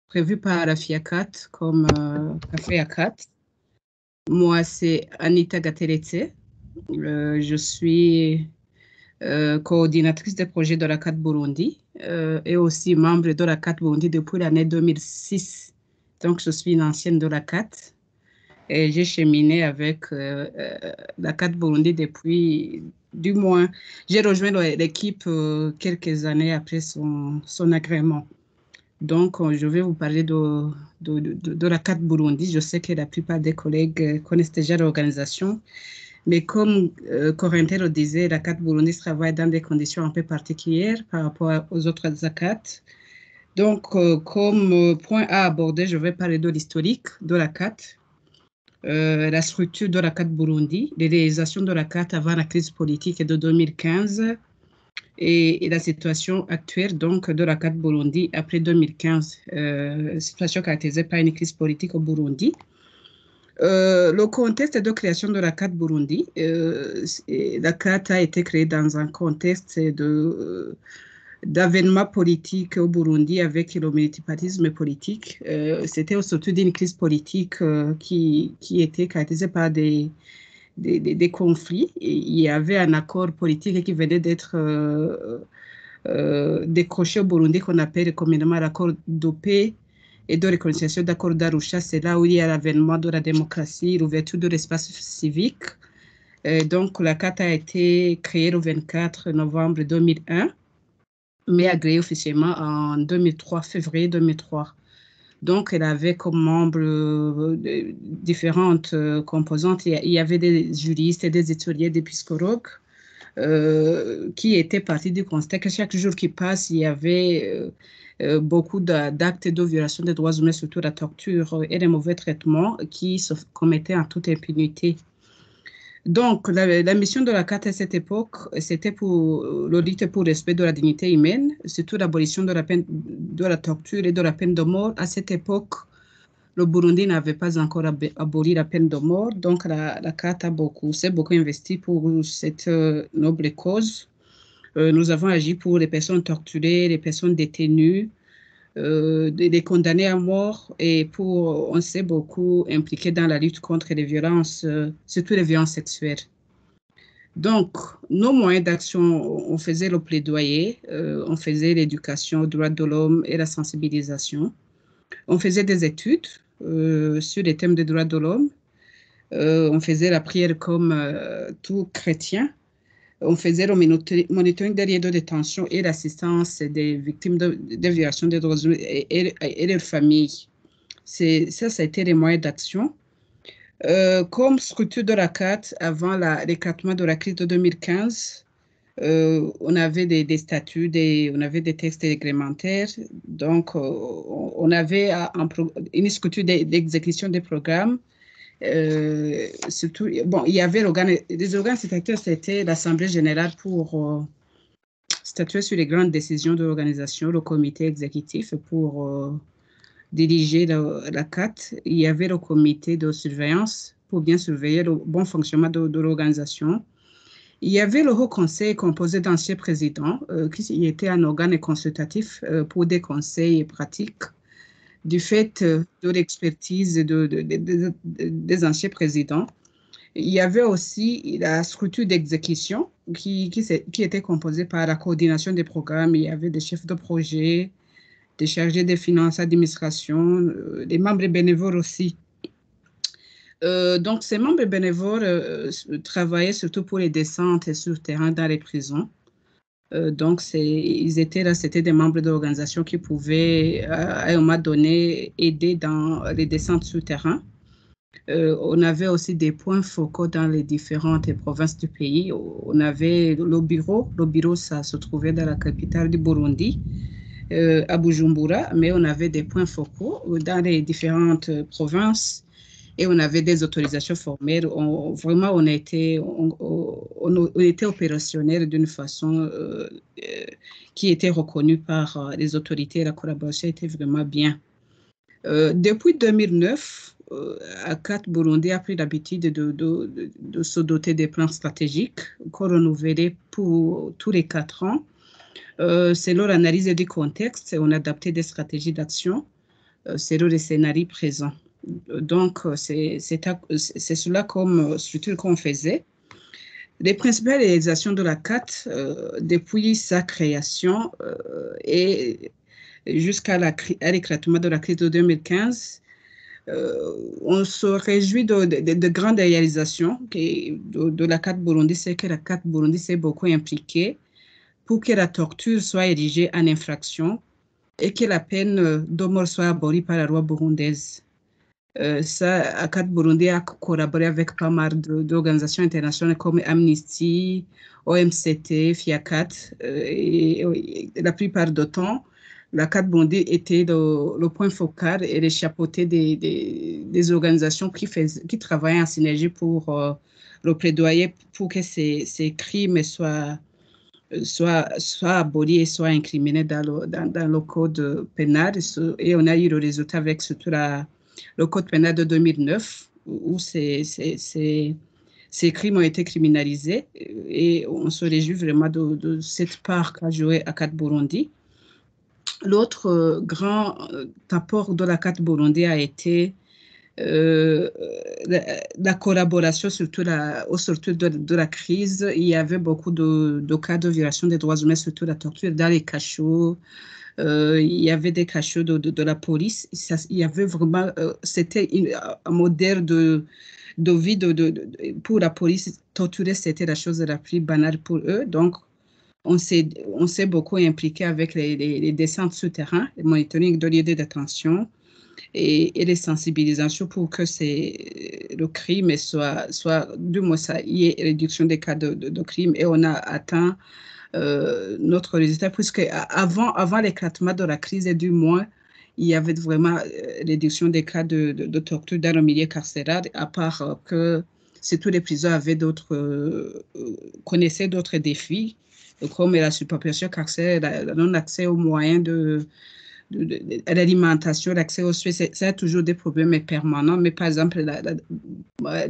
prévu par la FIACAT comme Café ACAT. Moi, c'est Anita Gateletse. Je suis coordinatrice des projets de la CAT Burundi et aussi membre de la CAT Burundi depuis l'année 2006. Donc, je suis une ancienne de la CAT et j'ai cheminé avec la CAT Burundi depuis, du moins, j'ai rejoint l'équipe quelques années après son agrément. Donc, je vais vous parler de la CAT Burundi. Je sais que la plupart des collègues connaissent déjà l'organisation, mais comme Corentin le disait, la CAT Burundi travaille dans des conditions un peu particulières par rapport aux autres ACAT. Donc, comme point à aborder, je vais parler de l'historique de la CAT, la structure de la CAT Burundi, les réalisations de la CAT avant la crise politique de 2015, et la situation actuelle donc de la CAT Burundi après 2015, situation caractérisée par une crise politique au Burundi. Le contexte de création de la CAT Burundi, la CAT a été créée dans un contexte d'avènement politique au Burundi avec le multipartisme politique. C'était surtout d'une crise politique qui était caractérisée par des conflits. Il y avait un accord politique qui venait d'être décroché au Burundi qu'on appelle communément l'accord de paix et de réconciliation d'accord d'Arusha. C'est là où il y a l'avènement de la démocratie, l'ouverture de l'espace civique. Donc, la CAT a été créée le 24 novembre 2001, mais agréée officiellement en 2003, février 2003. Donc, elle avait comme membres différentes composantes. Il y avait des juristes, des étudiants, des psychologues qui étaient partis du constat que chaque jour qui passe, il y avait beaucoup d'actes de violation des droits humains, surtout la torture et les mauvais traitements qui se commettaient en toute impunité. Donc, la mission de la CAT à cette époque, c'était pour le lutte pour le respect de la dignité humaine, surtout l'abolition de la peine de la torture et de la peine de mort. À cette époque, le Burundi n'avait pas encore aboli la peine de mort, donc la CAT s'est beaucoup investi pour cette noble cause. Nous avons agi pour les personnes torturées, les personnes détenues, les condamnés à mort, et on s'est beaucoup impliqué dans la lutte contre les violences, surtout les violences sexuelles. Donc, nos moyens d'action, on faisait le plaidoyer, on faisait l'éducation aux droits de l'homme et la sensibilisation. On faisait des études sur les thèmes des droits de l'homme. On faisait la prière comme tout chrétien. On faisait le monitoring des lieux de détention et l'assistance des victimes de violations des droits humains et leurs familles. Ça a été les moyens d'action. Comme structure de la CAT, avant l'éclatement de la crise de 2015, on avait des statuts, on avait des textes réglementaires. Donc, on avait une structure d'exécution des programmes. Surtout, bon, il y avait les organes statutaires, c'était l'Assemblée générale pour statuer sur les grandes décisions de l'organisation, le comité exécutif pour diriger la CAT. Il y avait le comité de surveillance pour bien surveiller le bon fonctionnement de l'organisation. Il y avait le Haut Conseil composé d'anciens présidents qui était un organe consultatif pour des conseils pratiques. Du fait de l'expertise des anciens présidents. Il y avait aussi la structure d'exécution qui était composée par la coordination des programmes. Il y avait des chefs de projet, des chargés des finances, administration, des membres bénévoles aussi. Donc, ces membres bénévoles travaillaient surtout pour les descentes sur le terrain dans les prisons. Donc, ils étaient là, c'était des membres de l'organisation qui pouvaient, à un moment donné, aider dans les descentes sur terrain. On avait aussi des points focaux dans les différentes provinces du pays. On avait le bureau, ça se trouvait dans la capitale du Burundi, à Bujumbura, mais on avait des points focaux dans les différentes provinces. Et on avait des autorisations formelles. Vraiment, on était opérationnel d'une façon qui était reconnue par les autorités. La collaboration était vraiment bien. Depuis 2009, ACAT Burundi a pris l'habitude de se doter des plans stratégiques qu'on renouvelait pour tous les 4 ans. Selon l'analyse du contexte, on a adapté des stratégies d'action. selon les scénarios présents. Donc, c'est cela comme structure qu'on faisait. Les principales réalisations de la CAT depuis sa création et jusqu'à l'éclatement de la crise de 2015, on se réjouit de grandes réalisations de la CAT Burundi. C'est que la CAT Burundi s'est beaucoup impliquée pour que la torture soit érigée en infraction et que la peine de mort soit abolie par la loi burundaise. ACAT Burundi a collaboré avec pas mal d'organisations internationales comme Amnesty, OMCT, FIACAT, et la plupart du temps, l'ACAT Burundi était le point focal et le chapeauté des organisations qui travaillaient en synergie pour le plaidoyer pour que ces crimes soient abolis et soient incriminés dans le code pénal. Et on a eu le résultat avec surtout le code pénal de 2009, où ces crimes ont été criminalisés. Et on se réjouit vraiment de cette part qu'a joué ACAT Burundi. L'autre grand apport de l'ACAT Burundi a été la collaboration, surtout de la crise. Il y avait beaucoup de cas de violation des droits humains, surtout la torture dans les cachots. Il y avait des cachots de la police. Il y avait vraiment, c'était un modèle de vie pour la police. Torturer, c'était la chose la plus banale pour eux. Donc, on s'est beaucoup impliqué avec les descentes souterrains, le monitoring de lieux de détention et les sensibilisations pour que le crime soit du moins ça, il y ait réduction des cas de crime. Et on a atteint notre résultat, puisque avant l'éclatement de la crise, et du moins, il y avait vraiment réduction des cas de torture dans le milieu carcéral, à part que tous les prisons avaient connaissaient d'autres défis, comme la surpopulation carcérale, le non-accès aux moyens à l'alimentation, l'accès aux soins. C'est toujours des problèmes permanents, mais par exemple,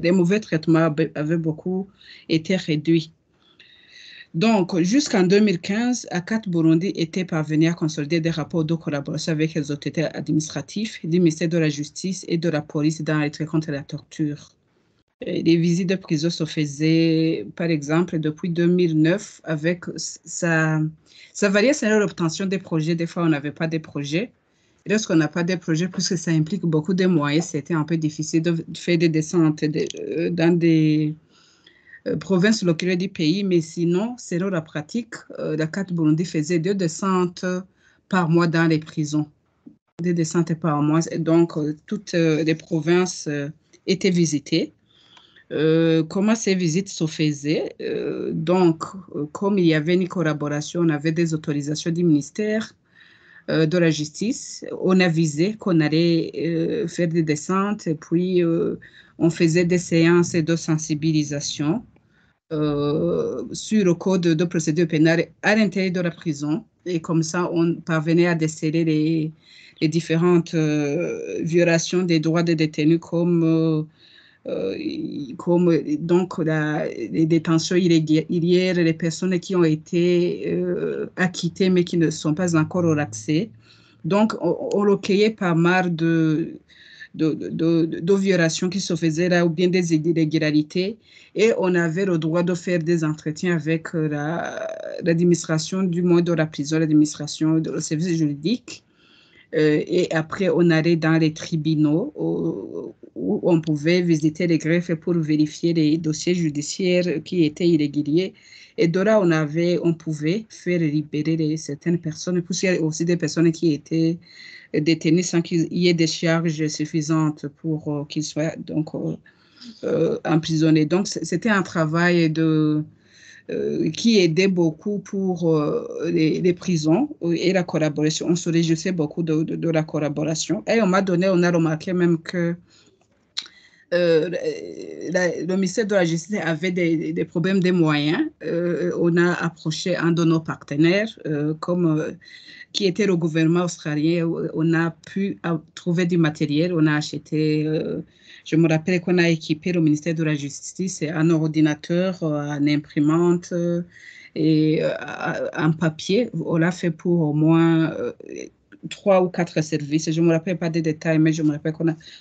les mauvais traitements avaient beaucoup été réduits. Donc, jusqu'en 2015, ACAT Burundi était parvenu à consolider des rapports de collaboration avec les autorités administratives, du ministère de la Justice et de la police dans la lutte contre la torture. Les visites de prison se faisaient, par exemple, depuis 2009, avec ça variait selon l'obtention des projets. Des fois, on n'avait pas de projets. Et lorsqu'on n'a pas de projets, puisque ça implique beaucoup de moyens, c'était un peu difficile de faire des descentes dans des provinces locales du pays, mais sinon, selon la pratique, la CAT Burundi faisait 2 descentes par mois dans les prisons. 2 descentes par mois. Et donc, toutes les provinces étaient visitées. Comment ces visites se faisaient? Donc, comme il y avait une collaboration, on avait des autorisations du ministère de la Justice. On avisait qu'on allait faire des descentes et puis on faisait des séances de sensibilisation sur le code de procédure pénale à l'intérieur de la prison. Et comme ça, on parvenait à déceler les différentes violations des droits des détenus comme donc les détentions irrégulières, les personnes qui ont été acquittées mais qui ne sont pas encore relaxées. Donc, on recueillait pas mal de violations qui se faisaient là ou bien des irrégularités et on avait le droit de faire des entretiens avec l'administration du moins de la prison, l'administration du service juridique. Et après, on allait dans les tribunaux où on pouvait visiter les greffes pour vérifier les dossiers judiciaires qui étaient irréguliers. Et de là, on pouvait faire libérer certaines personnes, parce qu'il y a aussi des personnes qui étaient détenues sans qu'il y ait des charges suffisantes pour qu'ils soient donc emprisonnés. Donc, c'était un travail qui aidait beaucoup pour les prisons et la collaboration. On se réjouissait beaucoup de la collaboration. Et on a remarqué même que le ministère de la Justice avait des problèmes de moyens. On a approché un de nos partenaires, qui était le gouvernement australien. On a pu trouver du matériel. On a acheté, je me rappelle qu'on a équipé le ministère de la Justice un ordinateur, une imprimante et en papier. On l'a fait pour au moins 3 ou 4 services. Je ne me rappelle pas des détails, mais je me rappelle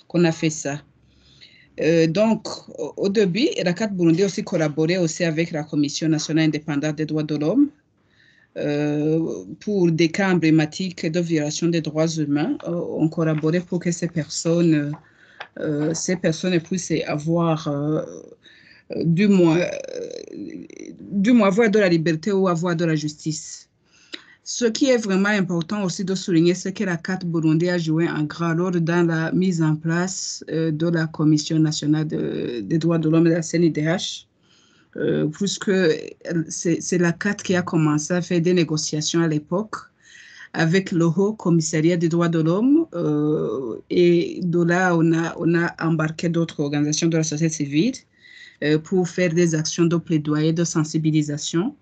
qu'on a fait ça. Donc, au début, la CAT Burundi aussi collaboré aussi avec la Commission nationale indépendante des droits de l'homme pour des cas emblématiques de violation des droits humains. On collaborait pour que ces personnes puissent avoir du moins avoir de la liberté ou avoir de la justice. Ce qui est vraiment important aussi de souligner, c'est que la CAT Burundi a joué un grand rôle dans la mise en place de la Commission nationale des droits de l'homme de la CNIDH, puisque c'est la CAT qui a commencé à faire des négociations à l'époque avec le Haut Commissariat des droits de l'homme, et de là, on a embarqué d'autres organisations de la société civile pour faire des actions de plaidoyer, de sensibilisation.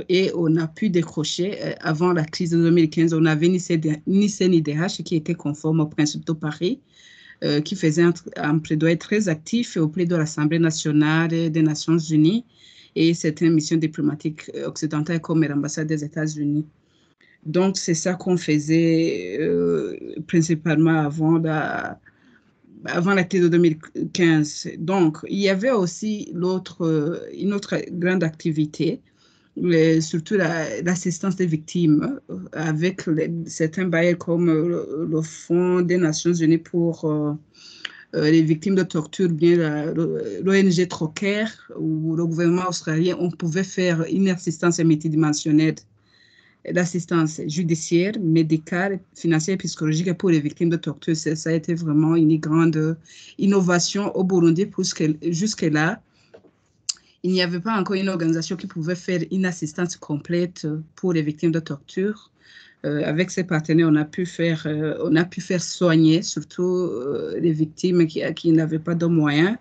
Et on a pu décrocher, avant la crise de 2015, on avait ni CNIDH qui était conforme au principe de Paris, qui faisait un plaidoyer très actif auprès de l'Assemblée nationale des Nations Unies et certaines missions diplomatiques occidentales comme l'ambassade des États-Unis. Donc, c'est ça qu'on faisait principalement avant la crise de 2015. Donc, il y avait aussi une autre grande activité, surtout l'assistance des victimes, avec certains bailleurs comme le Fonds des Nations Unies pour les victimes de torture, bien l'ONG Trocker ou le gouvernement australien. On pouvait faire une assistance multidimensionnelle, l'assistance judiciaire, médicale, financière et psychologique pour les victimes de torture. Ça a été vraiment une grande innovation au Burundi, puisque jusque-là, il n'y avait pas encore une organisation qui pouvait faire une assistance complète pour les victimes de torture. Avec ces partenaires, on a pu faire soigner surtout les victimes qui n'avaient pas de moyens.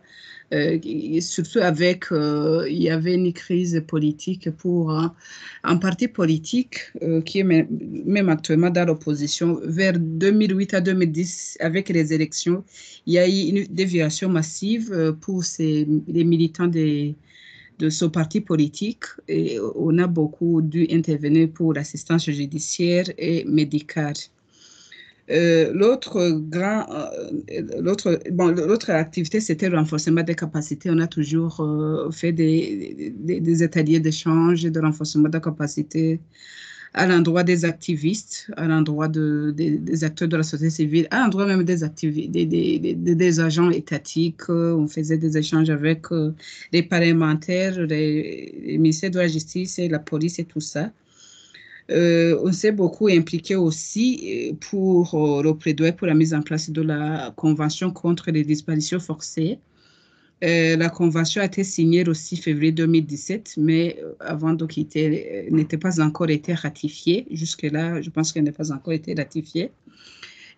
Surtout il y avait une crise politique pour un parti politique qui est même actuellement dans l'opposition. Vers 2008 à 2010, avec les élections, il y a eu une déviation massive pour les militants de ce parti politique, et on a beaucoup dû intervenir pour l'assistance judiciaire et médicale. L'autre activité, c'était le renforcement des capacités. On a toujours fait des ateliers d'échange, de renforcement de capacités à l'endroit des activistes, à l'endroit des acteurs de la société civile, à l'endroit même des agents étatiques. On faisait des échanges avec les parlementaires, les ministères de la Justice et la police et tout ça. On s'est beaucoup impliqué aussi pour le plaidoyer pour la mise en place de la Convention contre les disparitions forcées. La convention a été signée le 6 février 2017, mais avant de quitter, n'était pas encore été ratifiée. Jusque-là, je pense qu'elle n'a pas encore été ratifiée.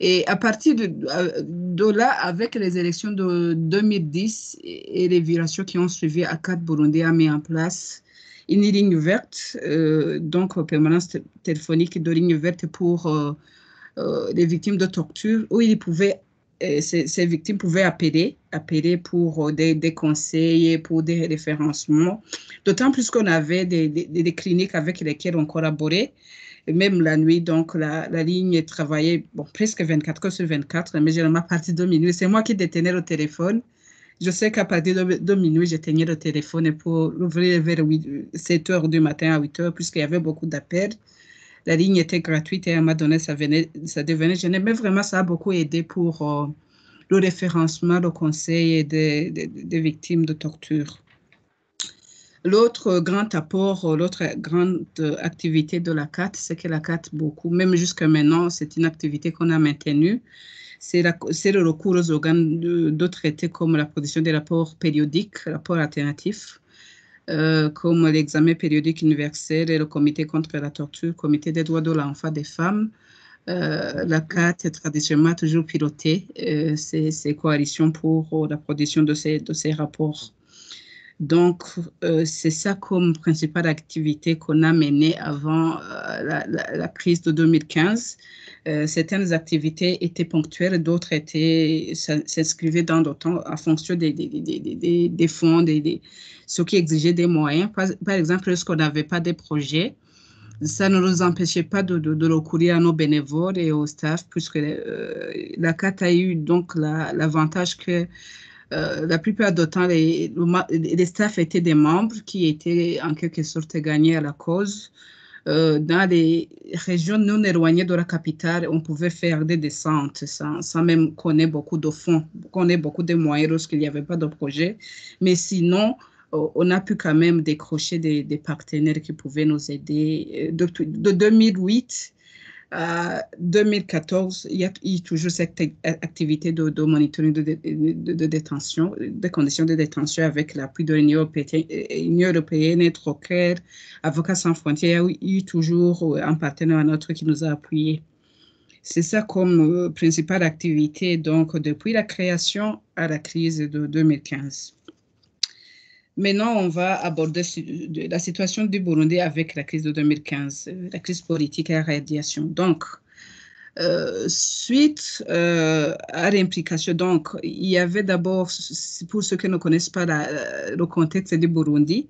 Et à partir de là, avec les élections de 2010 et les violations qui ont suivi, ACAT Burundi a mis en place une ligne verte, donc permanence téléphonique de ligne verte pour les victimes de torture, où ces victimes pouvaient appeler pour des conseils, pour des référencements. D'autant plus qu'on avait des cliniques avec lesquelles on collaborait, même la nuit. Donc, la ligne travaillait presque 24 heures sur 24, mais généralement à partir de minuit. C'est moi qui détenais le téléphone. Je sais qu'à partir de minuit, j'éteignais le téléphone pour l'ouvrir vers 7 heures du matin à 8 heures, puisqu'il y avait beaucoup d'appels. La ligne était gratuite et à un moment donné, ça devenait gênant. Mais vraiment, ça a beaucoup aidé pour le référencement, le conseil des victimes de torture. L'autre grand apport, l'autre grande activité de la CAT, c'est que la CAT, même jusqu'à maintenant, c'est une activité qu'on a maintenue. C'est le recours aux organes de traité comme la production des rapports périodiques, rapports alternatifs, comme l'examen périodique universel et le comité contre la torture, le comité des droits de l'enfant des femmes. La CAT est traditionnellement toujours pilotée ces coalitions pour la production de ces rapports. Donc, c'est ça comme principale activité qu'on a menée avant la crise de 2015. Certaines activités étaient ponctuelles, d'autres s'inscrivaient dans le temps en fonction des fonds, ce qui exigeait des moyens. Par exemple, lorsqu'on n'avait pas de projets, ça ne nous empêchait pas de recourir à nos bénévoles et au staff, puisque la CAT a eu donc l'avantage que la plupart du temps, les staffs étaient des membres qui étaient en quelque sorte gagnés à la cause. Dans les régions non éloignées de la capitale, on pouvait faire des descentes sans même connaître beaucoup de fonds, connaître beaucoup de moyens lorsqu'il n'y avait pas de projet. Mais sinon, on a pu quand même décrocher des partenaires qui pouvaient nous aider. De 2008 à 2014, il y a eu toujours cette activité de monitoring de détention, des conditions de détention avec l'appui de l'Union européenne, Trocaire, Avocats sans frontières. Il y a eu toujours un partenaire autre qui nous a appuyés. C'est ça comme principale activité, donc, depuis la création à la crise de 2015. Maintenant, on va aborder la situation du Burundi avec la crise de 2015, la crise politique et la radiation. Donc, suite à l'implication, donc, il y avait d'abord, pour ceux qui ne connaissent pas le contexte du Burundi,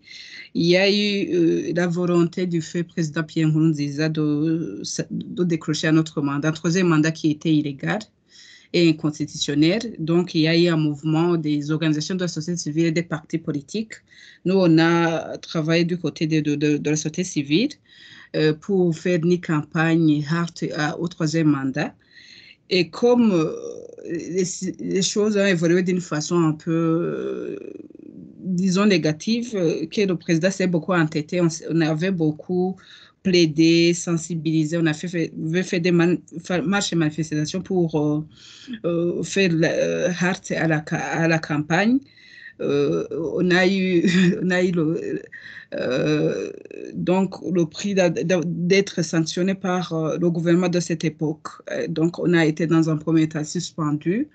il y a eu la volonté du fait président Pierre Nkurunziza de décrocher un autre mandat, un troisième mandat qui était illégal et inconstitutionnel. Donc, il y a eu un mouvement des organisations de la société civile et des partis politiques. Nous, on a travaillé du côté de la société civile pour faire une campagne hard au troisième mandat. Et comme les choses ont évolué d'une façon un peu, disons, négative, que le président s'est beaucoup entêté, on avait beaucoup plaidé, sensibilisé, on a fait des marches et manifestations pour faire hard à la campagne. On a eu donc le prix d'être sanctionné par le gouvernement de cette époque. Donc, on a été dans un premier temps suspendu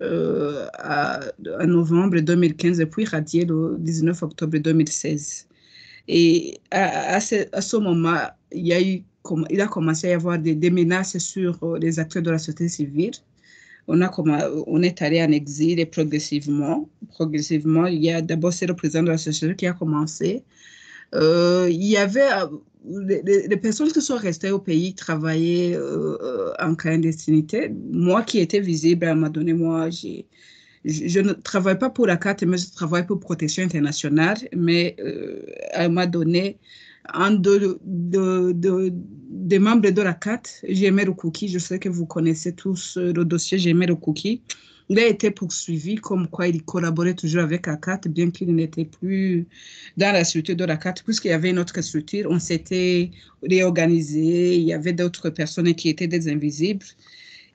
en novembre 2015 et puis radié le 19 octobre 2016. Et à ce moment, il a commencé à y avoir des menaces sur les acteurs de la société civile. On est allé en exil et progressivement, il y a d'abord c'est le président de la société qui a commencé. Il y avait les personnes qui sont restées au pays travaillaient en clandestinité. Moi qui étais visible, à un moment donné, je ne travaille pas pour la CAT, mais je travaille pour Protection internationale. Mais à un moment donné, un des membres de la CAT, Jemer Okuki, je sais que vous connaissez tous le dossier Jemer Okuki, il a été poursuivi comme quoi il collaborait toujours avec la CAT, bien qu'il n'était plus dans la structure de la CAT, puisqu'il y avait une autre structure, on s'était réorganisé, il y avait d'autres personnes qui étaient des invisibles.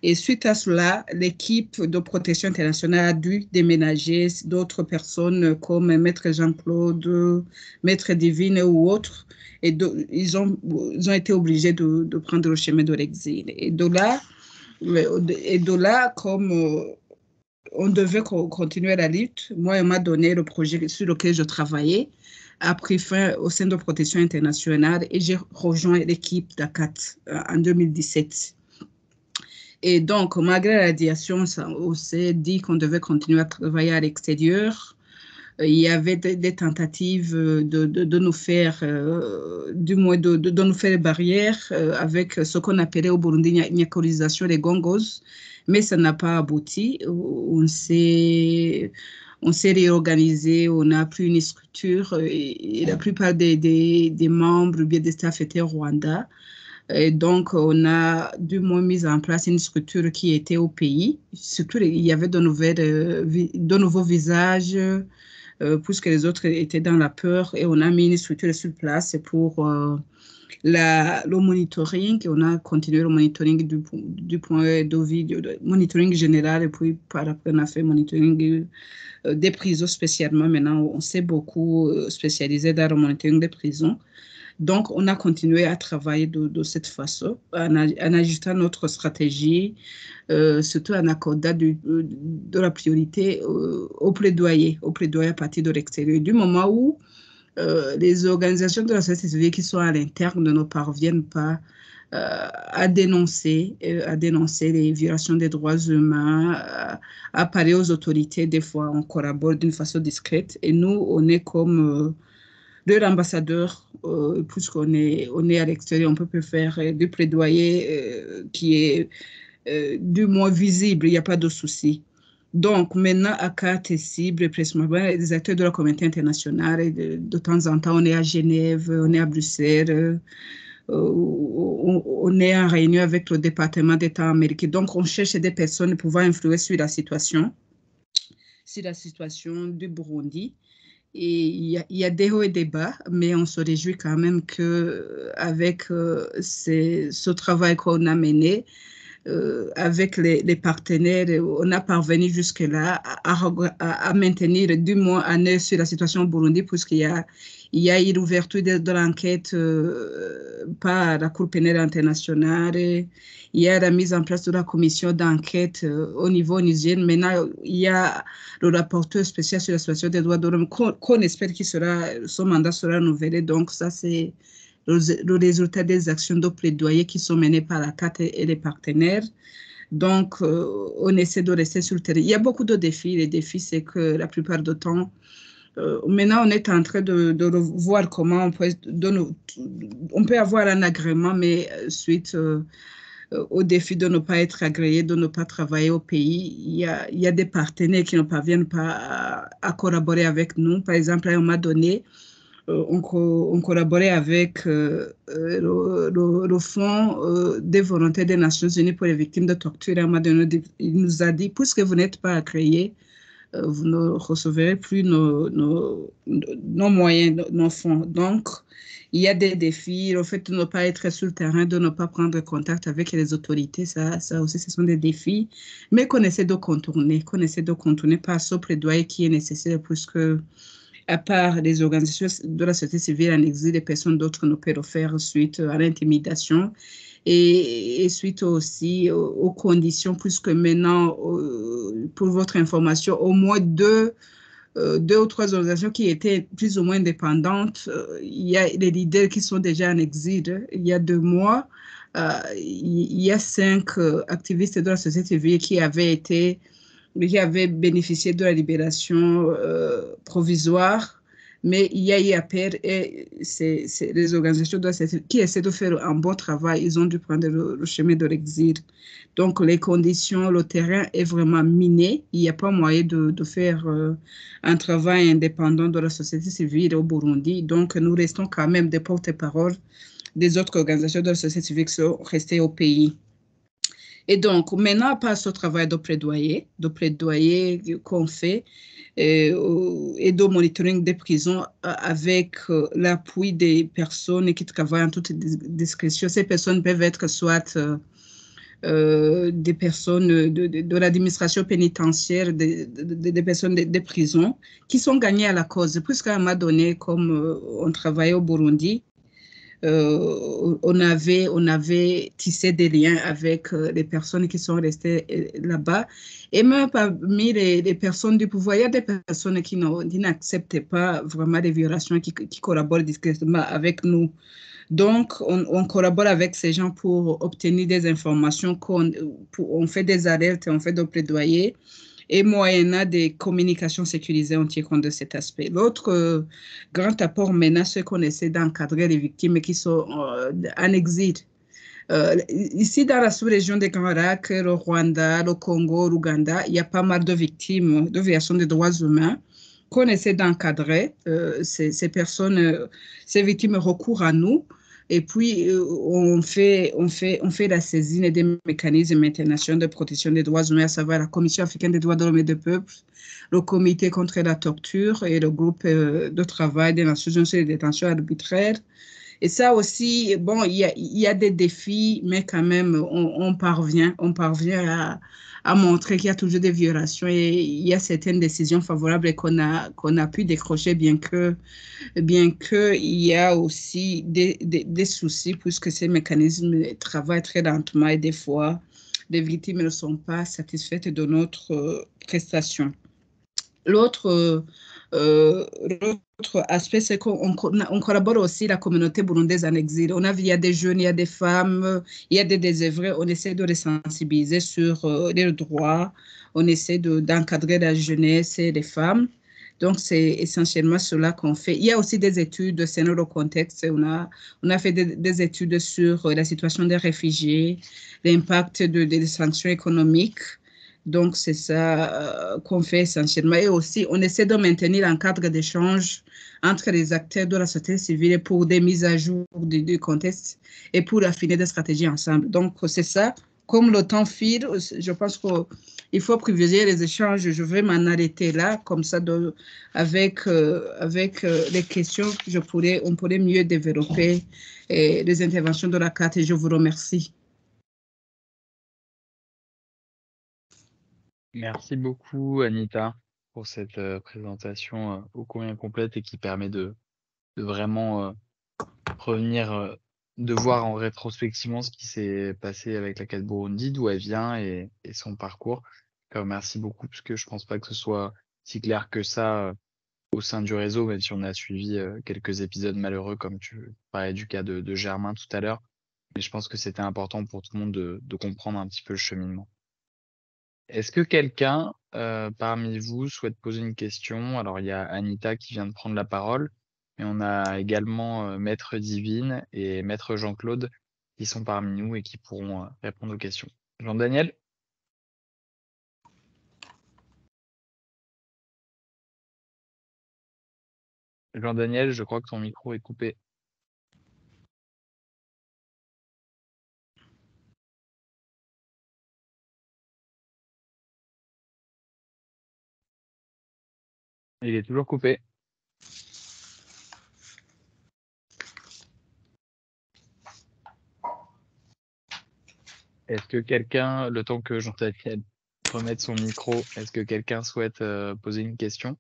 Et suite à cela, l'équipe de protection internationale a dû déménager d'autres personnes comme Maître Jean-Claude, Maître Divine ou autres. Et ils ont été obligés de prendre le chemin de l'exil. Et de là, comme on devait continuer la lutte, moi, on m'a donné le projet sur lequel je travaillais, a pris fin au sein de protection internationale et j'ai rejoint l'équipe d'ACAT en 2017. Et donc, malgré la radiation, on s'est dit qu'on devait continuer à travailler à l'extérieur. Il y avait des tentatives de nous faire, du moins de nous faire des barrières avec ce qu'on appelait au Burundi niakolisation des gongos, mais ça n'a pas abouti. On s'est réorganisé, on a pris une structure et la plupart des membres, bien des staffs étaient au Rwanda. Et donc, on a du moins mis en place une structure qui était au pays. Surtout, il y avait de nouveaux visages, puisque les autres étaient dans la peur. Et on a mis une structure sur place pour le monitoring. On a continué le monitoring du point de vue, monitoring général. Et puis, par après, on a fait monitoring des prisons spécialement. Maintenant, on s'est beaucoup spécialisé dans le monitoring des prisons. Donc, on a continué à travailler de cette façon, en ajustant notre stratégie, surtout en accordant de la priorité au plaidoyer à partir de l'extérieur. Du moment où les organisations de la société civile qui sont à l'interne ne parviennent pas à dénoncer les violations des droits humains, à parler aux autorités. Des fois, on collabore d'une façon discrète. Et nous, on est comme leur ambassadeur, puisqu'on est à l'extérieur, on peut faire du plaidoyer qui est du moins visible, il n'y a pas de souci. Donc, maintenant, ACAT est cible, précisément, des acteurs de la communauté internationale. Et de temps en temps, on est à Genève, on est à Bruxelles, on est en réunion avec le département d'État américain. Donc, on cherche des personnes pour pouvoir influer sur la situation du Burundi. Et il y a des hauts et des bas, mais on se réjouit quand même qu'avec ce travail qu'on a mené, avec les partenaires, on a parvenu jusque-là à maintenir du moins un œil sur la situation au Burundi, puisqu'il y a eu l'ouverture de l'enquête par la Cour pénale internationale. Il y a la mise en place de la commission d'enquête au niveau nigérien. Maintenant, il y a le rapporteur spécial sur la situation des droits de l'homme qu'on espère que son mandat sera renouvelé. Donc, ça, c'est le résultat des actions de plaidoyer qui sont menées par la CAT et les partenaires. Donc, on essaie de rester sur le terrain. Il y a beaucoup de défis. Les défis, c'est que la plupart du temps, maintenant, on est en train de voir comment on peut avoir un agrément, mais suite au défi de ne pas être agréé, de ne pas travailler au pays, il y a des partenaires qui ne parviennent pas à collaborer avec nous. Par exemple, à un moment donné, on collaborait avec le Fonds des volontaires des Nations Unies pour les victimes de torture. Il nous a dit, puisque vous n'êtes pas agréé, vous ne recevrez plus nos moyens, nos fonds. Donc, il y a des défis. Le fait de ne pas être sur le terrain, de ne pas prendre contact avec les autorités, ça aussi, ce sont des défis. Mais qu'on essaie de contourner par ce plaidoyer qui est nécessaire, puisque à part les organisations de la société civile en exil, les personnes d'autres ne peuvent le faire suite à l'intimidation et suite aussi aux conditions, puisque maintenant, pour votre information, au moins deux ou trois organisations qui étaient plus ou moins indépendantes, il y a des leaders qui sont déjà en exil. Il y a 2 mois, il y a 5 activistes de la société civile qui avaient bénéficié de la libération provisoire, mais il y a eu appel et c'est les organisations qui essaient de faire un bon travail, ils ont dû prendre le chemin de l'exil. Donc, les conditions, le terrain est vraiment miné. Il n'y a pas moyen de faire un travail indépendant de la société civile au Burundi. Donc, nous restons quand même des porte-parole des autres organisations de la société civile qui sont restées au pays. Et donc, maintenant, par ce travail de plaidoyer qu'on fait et de monitoring des prisons avec l'appui des personnes qui travaillent en toute discrétion, ces personnes peuvent être soit des personnes de l'administration pénitentiaire, des personnes des prisons qui sont gagnées à la cause. Puisqu'à un moment donné, comme on travaillait au Burundi, on avait tissé des liens avec les personnes qui sont restées là-bas. Et même parmi les personnes du pouvoir, il y a des personnes qui n'acceptent pas vraiment les violations, qui collaborent discrètement avec nous. Donc, on collabore avec ces gens pour obtenir des informations, on fait des alertes, on fait des plaidoyers. Et moyennant des communications sécurisées, on tient compte de cet aspect. L'autre grand apport maintenant, c'est qu'on essaie d'encadrer les victimes qui sont en exil. Ici, dans la sous-région des Grands Lacs, le Rwanda, le Congo, l'Ouganda, il y a pas mal de victimes de violations des droits humains qu'on essaie d'encadrer. Ces personnes, ces victimes recourent à nous. Et puis, on fait la saisine des mécanismes internationaux de protection des droits humains, à savoir la Commission africaine des droits de l'homme et des peuples, le Comité contre la torture et le groupe de travail des Nations unies sur les détentions arbitraires. Et ça aussi, bon, il y a des défis, mais quand même, on parvient à montrer qu'il y a toujours des violations et il y a certaines décisions favorables qu'on a pu décrocher, bien que il y a aussi des soucis, puisque ces mécanismes travaillent très lentement et des fois, les victimes ne sont pas satisfaites de notre prestation. L'autre aspect, c'est qu'on collabore aussi la communauté burundaise en exil. On a vu, il y a des jeunes, il y a des femmes, il y a des désœuvrés. On essaie de les sensibiliser sur leurs droits. On essaie d'encadrer la jeunesse et les femmes. Donc, c'est essentiellement cela qu'on fait. Il y a aussi des études, c'est notre contexte. On a fait des études sur la situation des réfugiés, l'impact des sanctions économiques. Donc, c'est ça qu'on fait essentiellement. Et aussi, on essaie de maintenir un cadre d'échange entre les acteurs de la société civile pour des mises à jour du contexte et pour affiner des stratégies ensemble. Donc, c'est ça. Comme le temps file, je pense qu'il faut privilégier les échanges. Je vais m'en arrêter là, comme ça, avec les questions, on pourrait mieux développer les interventions de la carte. Et je vous remercie. Merci beaucoup, Anita, pour cette présentation ô combien complète et qui permet de vraiment revenir, de voir en rétrospectivement ce qui s'est passé avec la CAD Burundi, d'où elle vient et son parcours. Merci beaucoup, parce que je pense pas que ce soit si clair que ça au sein du réseau, même si on a suivi quelques épisodes malheureux, comme tu parlais du cas de Germain tout à l'heure. Mais je pense que c'était important pour tout le monde de comprendre un petit peu le cheminement. Est-ce que quelqu'un parmi vous souhaite poser une question? Alors, il y a Anita qui vient de prendre la parole, mais on a également Maître Divine et Maître Jean-Claude qui sont parmi nous et qui pourront répondre aux questions. Jean-Daniel? Jean-Daniel, je crois que ton micro est coupé. Il est toujours coupé. Est-ce que quelqu'un, le temps que Jean-Daniel remette son micro, est-ce que quelqu'un souhaite poser une question?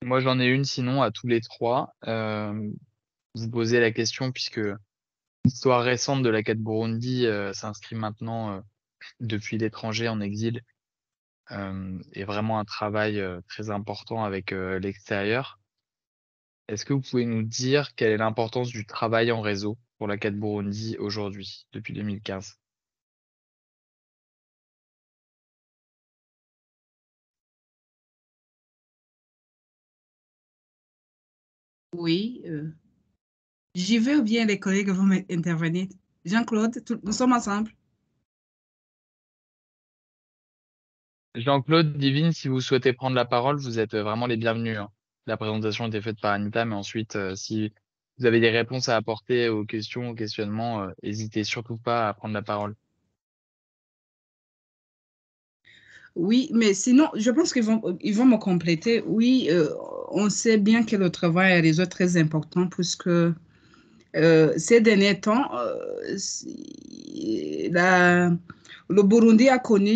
Moi, j'en ai une, sinon, à tous les trois. Vous posez la question puisque l'histoire récente de la CAD Burundi s'inscrit maintenant depuis l'étranger en exil et vraiment un travail très important avec l'extérieur. Est-ce que vous pouvez nous dire quelle est l'importance du travail en réseau pour la CAD Burundi aujourd'hui, depuis 2015? Oui. J'y vais ou bien les collègues vont intervenir? Jean-Claude, nous sommes ensemble. Jean-Claude, Divine, si vous souhaitez prendre la parole, vous êtes vraiment les bienvenus, hein. La présentation a été faite par Anita, mais ensuite, si vous avez des réponses à apporter aux questions, aux questionnements, n'hésitez surtout pas à prendre la parole. Oui, mais sinon, je pense ils vont me compléter. Oui, on sait bien que le travail à réseau est très important puisque ces derniers temps, le Burundi a connu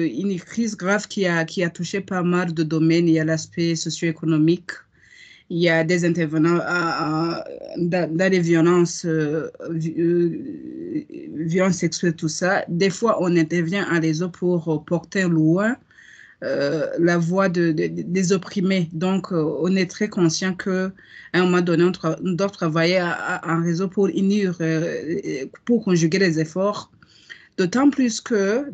une crise grave qui a touché pas mal de domaines. Il y a l'aspect socio-économique, il y a des intervenants dans les violences, violences sexuelles, tout ça. Des fois, on intervient en réseau pour porter loin la voix des opprimés. Donc, on est très conscient qu'à un moment donné, on doit travailler en réseau pour unir, pour conjuguer les efforts. D'autant plus que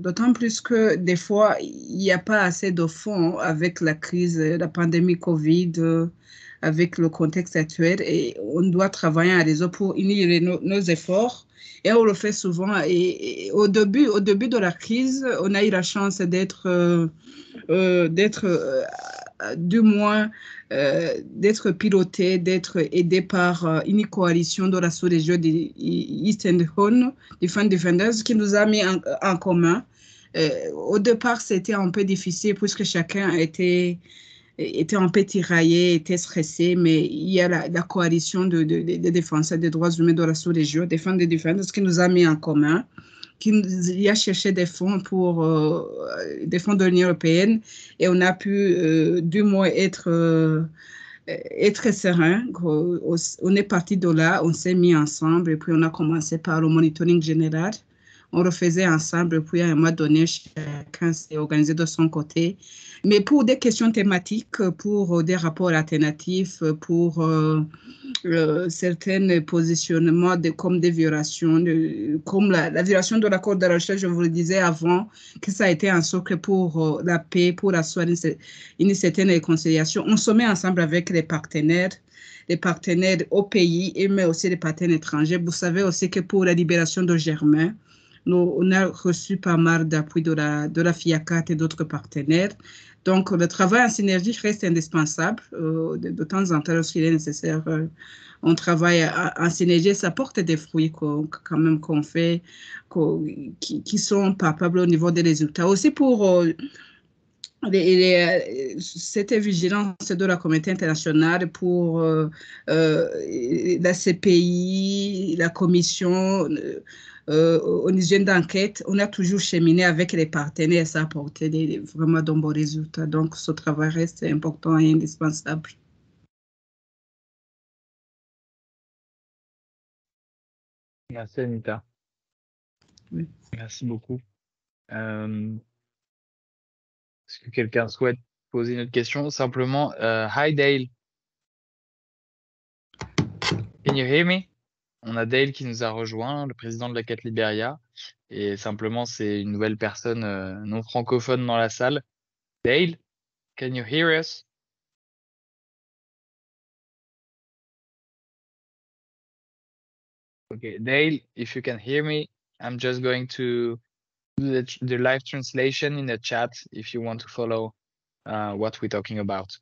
des fois, il n'y a pas assez de fonds avec la crise, la pandémie Covid, avec le contexte actuel. Et on doit travailler en réseau pour unir nos efforts. Et on le fait souvent. Et au début de la crise, on a eu la chance du moins d'être piloté, d'être aidé par une coalition de la sous-région des Eastern Horn, Defense Defenders, qui nous a mis en commun. Au départ, c'était un peu difficile puisque chacun était un peu tiraillé, était stressé, mais il y a la coalition de défenseurs des droits humains de la sous-région, Defense Defenders, qui nous a mis en commun, qui a cherché des fonds des fonds de l'Union européenne et on a pu du moins être serein. On est parti de là, on s'est mis ensemble et puis on a commencé par le monitoring général. on refaisait ensemble, puis à un moment donné, chacun s'est organisé de son côté. Mais pour des questions thématiques, pour des rapports alternatifs, pour certains positionnements comme des violations, comme la violation de l'accord de recherche, je vous le disais avant, que ça a été un socle pour la paix, pour asseoir une certaine réconciliation. On se met ensemble avec les partenaires au pays, mais aussi les partenaires étrangers. Vous savez aussi que pour la libération de Germain, on a reçu pas mal d'appui de la FIACAT et d'autres partenaires. Donc, le travail en synergie reste indispensable. De temps en temps, lorsqu'il est nécessaire, on travaille en synergie. Ça porte des fruits quand même qu'on fait, qui sont palpables au niveau des résultats. Aussi pour cette vigilance de la communauté internationale pour la CPI, la commission au Niger d'enquête, on a toujours cheminé avec les partenaires, ça a apporté vraiment de bons résultats. Donc, ce travail reste important et indispensable. Merci, Anita. Oui. Merci beaucoup. Est-ce que quelqu'un souhaite poser une autre question? Simplement, hi Dale. Can you hear me? On a Dale qui nous a rejoint, le président de la CAT Liberia. Et simplement, c'est une nouvelle personne non francophone dans la salle. Dale, can you hear us? Okay, Dale, if you can hear me, I'm just going to do the live translation in the chat if you want to follow what we're talking about.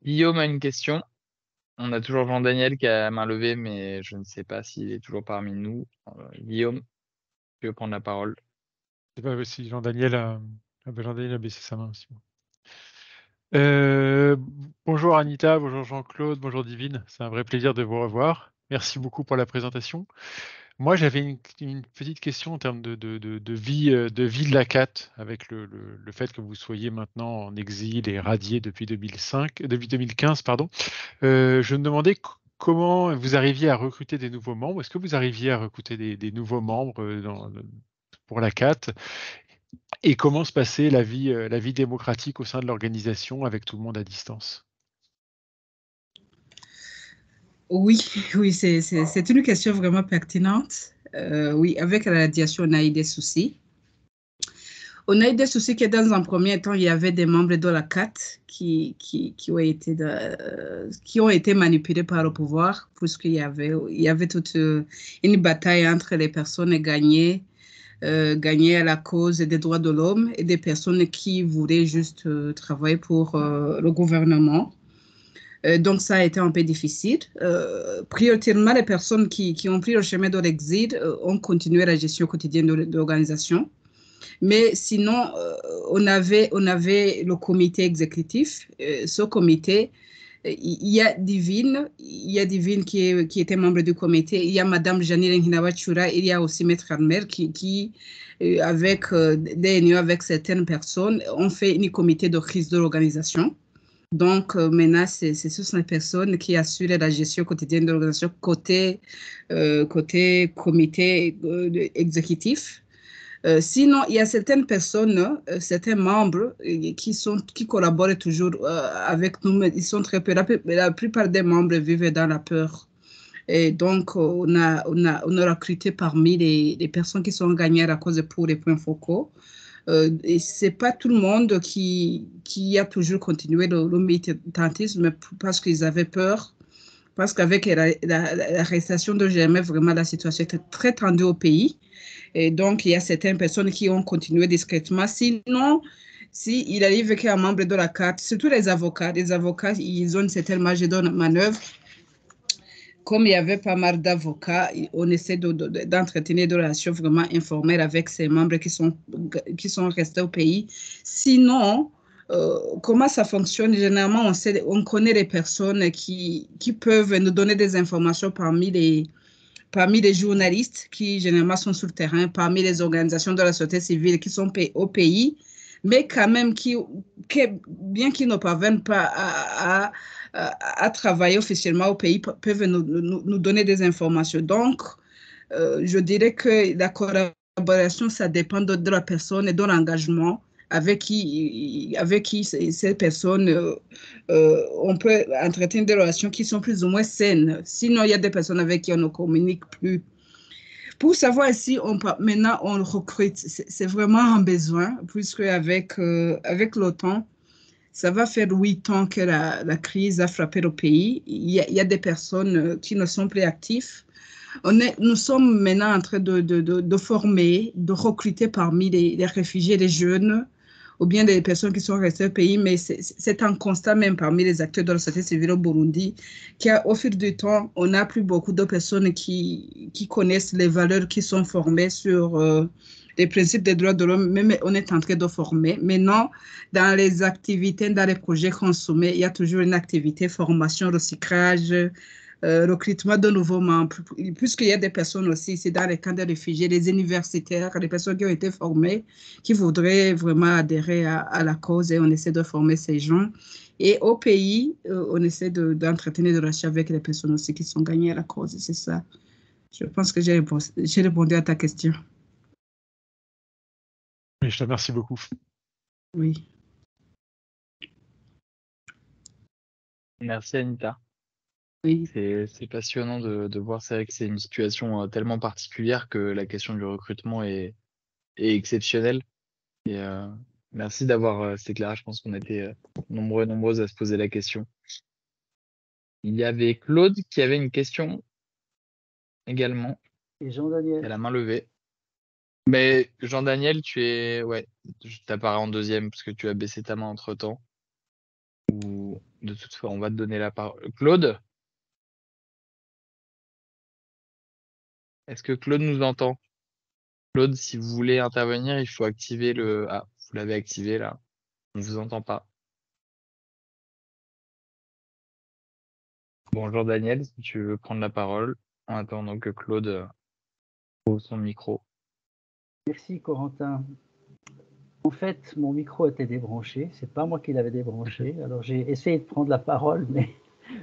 Guillaume a une question. On a toujours Jean-Daniel qui a main levée, mais je ne sais pas s'il est toujours parmi nous. Guillaume, tu veux prendre la parole? Je sais pas si Jean-Daniel a baissé sa main aussi. Bonjour Anita, bonjour Jean-Claude, bonjour Divine. C'est un vrai plaisir de vous revoir. Merci beaucoup pour la présentation. Moi, j'avais une petite question en termes de vie de la CAT, avec le fait que vous soyez maintenant en exil et radié depuis 2015, pardon. Je me demandais comment vous arriviez à recruter des nouveaux membres. Est-ce que vous arriviez à recruter des nouveaux membres pour la CAT? Et comment se passait la vie démocratique au sein de l'organisation avec tout le monde à distance? Oui, c'est une question vraiment pertinente. Oui, avec la radiation, on a eu des soucis. On a eu des soucis que dans un premier temps, il y avait des membres de la CAT qui ont été manipulés par le pouvoir, puisqu'il y avait toute une bataille entre les personnes gagnées à la cause des droits de l'homme et des personnes qui voulaient juste travailler pour le gouvernement. Donc, ça a été un peu difficile. Prioritairement, les personnes qui ont pris le chemin de l'exil ont continué la gestion quotidienne de l'organisation. Mais sinon, on avait le comité exécutif. Ce comité, il y a Divine qui était membre du comité. Il y a Madame Janine Hinawachura. Il y a aussi Maître Almer qui avec des réunions avec certaines personnes, ont fait un comité de crise de l'organisation. Donc, maintenant, ce sont les personnes qui assurent la gestion quotidienne de l'organisation côté comité exécutif. Sinon, il y a certaines personnes, certains membres qui collaborent toujours avec nous, mais ils sont très peu. La plupart des membres vivent dans la peur. Et donc, on a recruté parmi les personnes qui sont gagnantes à cause pour les points focaux. Et ce n'est pas tout le monde qui a toujours continué le militantisme parce qu'ils avaient peur. Parce qu'avec l'arrestation de Germain, vraiment, la situation était très tendue au pays. Et donc, il y a certaines personnes qui ont continué discrètement. Sinon, s'il arrive qu'un membre de la CAT, surtout les avocats, ils ont une certaine marge de manœuvre. Comme il y avait pas mal d'avocats, on essaie d'entretenir des relations vraiment informelles avec ces membres qui sont restés au pays. Sinon, comment ça fonctionne? Généralement, on connaît les personnes qui peuvent nous donner des informations parmi les journalistes qui généralement sont sur le terrain, parmi les organisations de la société civile qui sont au pays. mais quand même bien qu'ils ne parviennent pas à travailler officiellement au pays, peuvent nous donner des informations. Donc, je dirais que la collaboration, ça dépend de la personne et de l'engagement avec qui ces personnes, on peut entretenir des relations qui sont plus ou moins saines. Sinon, il y a des personnes avec qui on ne communique plus. Pour savoir si maintenant on recrute, c'est vraiment un besoin, puisque avec l'OTAN, ça va faire 8 ans que la crise a frappé le pays. Il y a des personnes qui ne sont plus actives. Nous sommes maintenant en train de former, de recruter parmi les réfugiés, les jeunes, ou bien des personnes qui sont restées au pays, mais c'est un constat même parmi les acteurs de la société civile au Burundi, qu'au fil du temps, on n'a plus beaucoup de personnes qui connaissent les valeurs, qui sont formées sur les principes des droits de l'homme, même on est en train de former. Maintenant, dans les activités, dans les projets consommés, il y a toujours une activité formation, recyclage, recrutement de nouveaux membres, puisqu'il y a des personnes aussi, c'est dans les camps de réfugiés, les universitaires, les personnes qui ont été formées, qui voudraient vraiment adhérer à la cause et on essaie de former ces gens. Et au pays, on essaie d'entretenir des relations avec les personnes aussi qui sont gagnées à la cause, c'est ça. Je pense que j'ai répondu à ta question. Oui, je te remercie beaucoup. Oui. Merci Anita. Oui. C'est passionnant de voir. C'est vrai que c'est une situation tellement particulière que la question du recrutement est exceptionnelle. Et merci d'avoir cet éclairage. Je pense qu'on était nombreuses à se poser la question. Il y avait Claude qui avait une question également. Et Jean-Daniel. Il a la main levée. Mais Jean-Daniel, t'apparais en deuxième parce que tu as baissé ta main entre-temps. Ou de toute façon, on va te donner la parole. Claude? Est-ce que Claude nous entend? Claude, si vous voulez intervenir, il faut activer le... Ah, vous l'avez activé là. On vous entend pas. Bonjour Daniel, si tu veux prendre la parole en attendant que Claude ouvre son micro. Merci Corentin. En fait, mon micro était débranché. C'est pas moi qui l'avais débranché. Alors j'ai essayé de prendre la parole, mais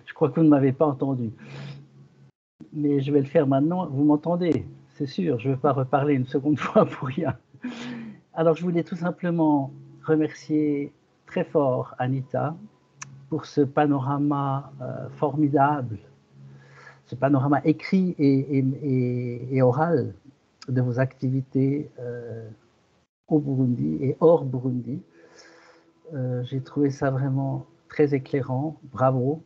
je crois que vous ne m'avez pas entendu. Mais je vais le faire maintenant. Vous m'entendez? C'est sûr, je ne vais pas reparler une seconde fois pour rien. Alors je voulais tout simplement remercier très fort Anita pour ce panorama formidable, ce panorama écrit et oral de vos activités au Burundi et hors Burundi. J'ai trouvé ça vraiment très éclairant. Bravo.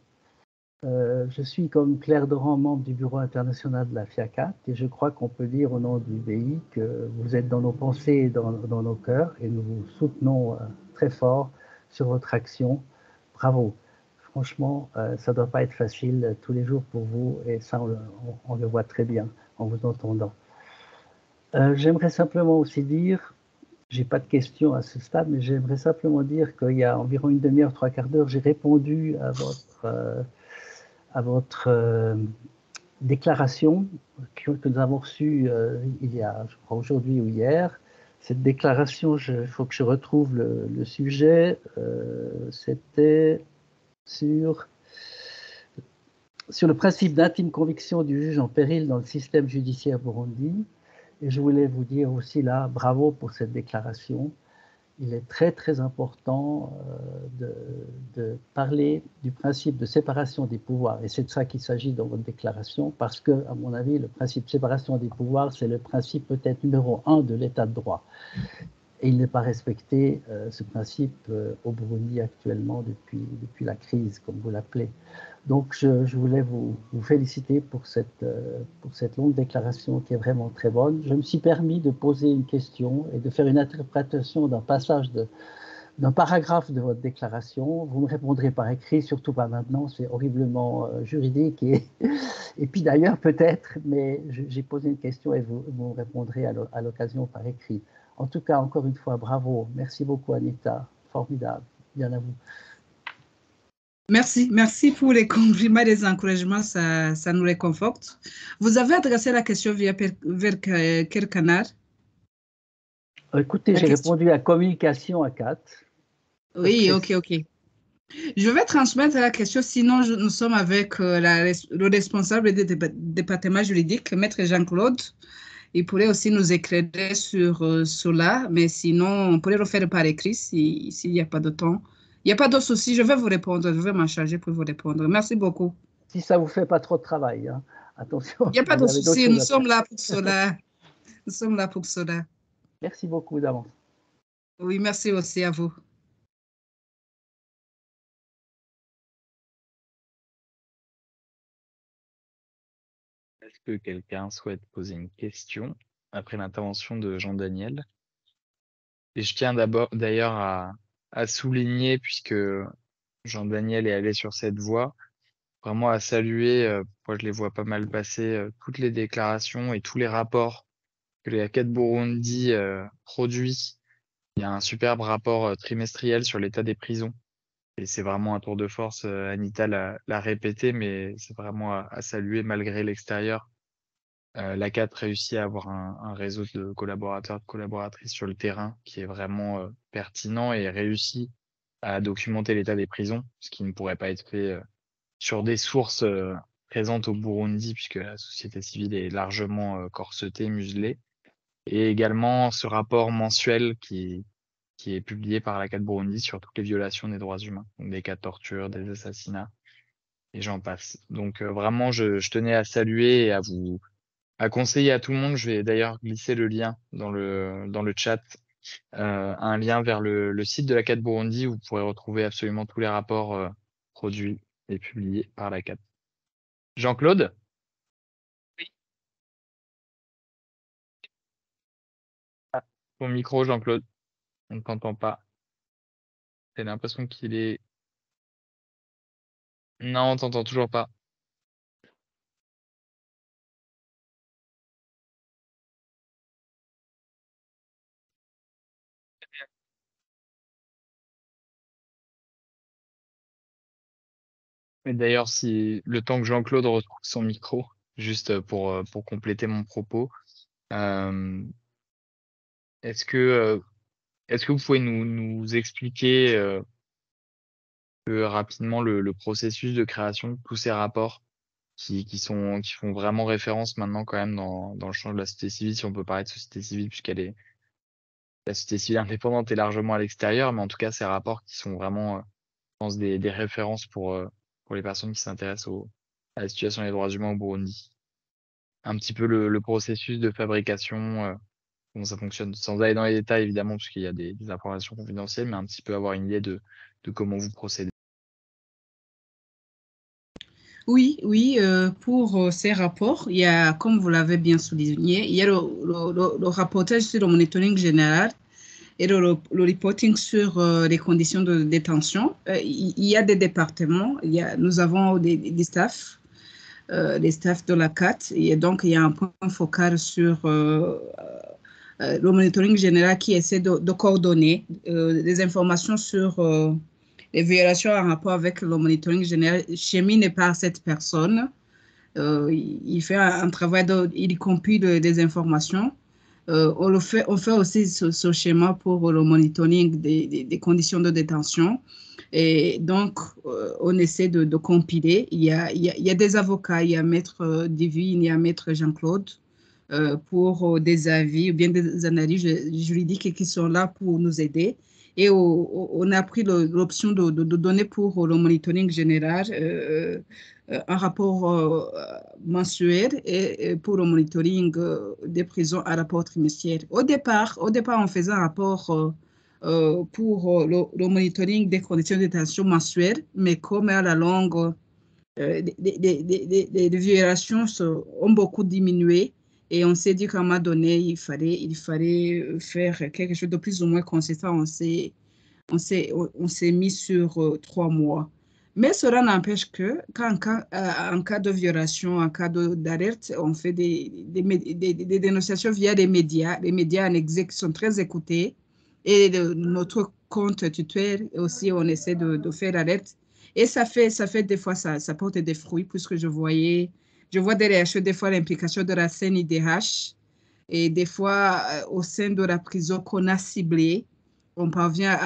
Je suis comme Claire Doran, membre du bureau international de la FIACAT, et je crois qu'on peut dire au nom du BI que vous êtes dans nos pensées et dans nos cœurs, et nous vous soutenons très fort sur votre action. Bravo. Franchement, ça ne doit pas être facile tous les jours pour vous, et ça, on le voit très bien en vous entendant. J'aimerais simplement aussi dire, j'ai pas de questions à ce stade, mais j'aimerais simplement dire qu'il y a environ une demi-heure, 3/4 d'heure, j'ai répondu à votre déclaration que nous avons reçue il y a, je crois, aujourd'hui ou hier. Cette déclaration, il faut que je retrouve le sujet. C'était sur le principe d'intime conviction du juge en péril dans le système judiciaire burundi. Et je voulais vous dire aussi là, bravo pour cette déclaration. Il est très très important de parler du principe de séparation des pouvoirs. Et c'est de ça qu'il s'agit dans votre déclaration, parce que, à mon avis, le principe de séparation des pouvoirs, c'est le principe peut-être numéro 1 de l'état de droit. Et il n'est pas respecté, ce principe, au Burundi actuellement depuis la crise, comme vous l'appelez. Donc, je voulais vous féliciter pour cette longue déclaration qui est vraiment très bonne. Je me suis permis de poser une question et de faire une interprétation d'un passage d'un paragraphe de votre déclaration. Vous me répondrez par écrit, surtout pas maintenant, c'est horriblement juridique. Et puis d'ailleurs, peut-être, mais j'ai posé une question et vous me répondrez à l'occasion par écrit. En tout cas, encore une fois, bravo. Merci beaucoup, Anita. Formidable. Bien à vous. Merci pour les compliments et les encouragements, ça nous réconforte. Vous avez adressé la question vers quel canal? Écoutez, j'ai répondu à communication à 4. Oui, ok. Je vais transmettre la question, sinon nous sommes avec le responsable du département juridique, Maître Jean-Claude. Il pourrait aussi nous éclairer sur cela, mais sinon, on pourrait le faire par écrit s'il n'y a pas de temps. Il n'y a pas de souci, je vais vous répondre, je vais m'en charger pour vous répondre. Merci beaucoup. Si ça ne vous fait pas trop de travail, hein. Attention. Il n'y a pas de souci, nous sommes là pour cela. Nous sommes là pour cela. Merci beaucoup d'avance. Oui, merci aussi à vous. Est-ce que quelqu'un souhaite poser une question après l'intervention de Jean-Daniel? Et je tiens d'ailleurs à souligner, puisque Jean-Daniel est allé sur cette voie, vraiment à saluer, moi je les vois pas mal passer, toutes les déclarations et tous les rapports que la CAT Burundi produit. Il y a un superbe rapport trimestriel sur l'état des prisons. Et c'est vraiment un tour de force, Anita l'a répété, mais c'est vraiment à saluer malgré l'extérieur. La CAT réussit à avoir un réseau de collaborateurs, de collaboratrices sur le terrain qui est vraiment pertinent et réussit à documenter l'état des prisons, ce qui ne pourrait pas être fait sur des sources présentes au Burundi, puisque la société civile est largement corsetée, muselée. Et également ce rapport mensuel qui est publié par la CAT Burundi sur toutes les violations des droits humains, donc des cas de torture, des assassinats, et j'en passe. Donc vraiment, je tenais à saluer et à conseiller à tout le monde. Je vais d'ailleurs glisser le lien dans le chat, un lien vers le site de la CAT Burundi où vous pourrez retrouver absolument tous les rapports produits et publiés par la CAT. Jean-Claude? Oui. Ah, ton micro, Jean-Claude. On ne t'entend pas. J'ai l'impression qu'il est... Non, on t'entend toujours pas. Et d'ailleurs, si le temps que Jean-Claude retrouve son micro, juste pour compléter mon propos, euh, est-ce que vous pouvez nous expliquer rapidement le processus de création de tous ces rapports qui font vraiment référence maintenant quand même dans le champ de la société civile, si on peut parler de société civile, la société civile indépendante est largement à l'extérieur, mais en tout cas ces rapports qui sont vraiment, je pense, des références pour les personnes qui s'intéressent à la situation des droits humains au Burundi. Un petit peu le processus de fabrication, comment ça fonctionne, sans aller dans les détails évidemment, parce qu'il y a des informations confidentielles, mais un petit peu avoir une idée de comment vous procédez. Oui, pour ces rapports, il y a, comme vous l'avez bien souligné, il y a le rapportage sur le monitoring général et le reporting sur les conditions de détention. Il y a des départements, nous avons des staffs, les staffs de la CAT, et donc il y a un point focal sur le monitoring général qui essaie de coordonner les informations sur les violations en rapport avec le monitoring général cheminées par cette personne. Il fait un travail, il compile des informations. On fait aussi ce schéma pour le monitoring des conditions de détention. Et donc, on essaie de compiler. Il y a des avocats, il y a Maître Divine, il y a Maître Jean-Claude pour des avis ou bien des analyses juridiques qui sont là pour nous aider. Et on a pris l'option de donner pour le monitoring général un rapport mensuel et pour le monitoring des prisons un rapport trimestriel. Au départ, on faisait un rapport pour le monitoring des conditions de détention mensuelles, mais comme à la longue, les violations ont beaucoup diminué. Et on s'est dit qu'à un moment donné, il fallait faire quelque chose de plus ou moins consistant. On s'est mis sur 3 mois. Mais cela n'empêche que en cas de violation, en cas d'alerte, on fait des dénonciations via les médias. Les médias en exec sont très écoutés. Et notre compte tuteur aussi, on essaie de faire l'alerte. Et ça fait des fois, ça porte des fruits, puisque je vois des réactions, des fois l'implication de la CNIDH Et des fois, au sein de la prison qu'on a ciblée, on parvient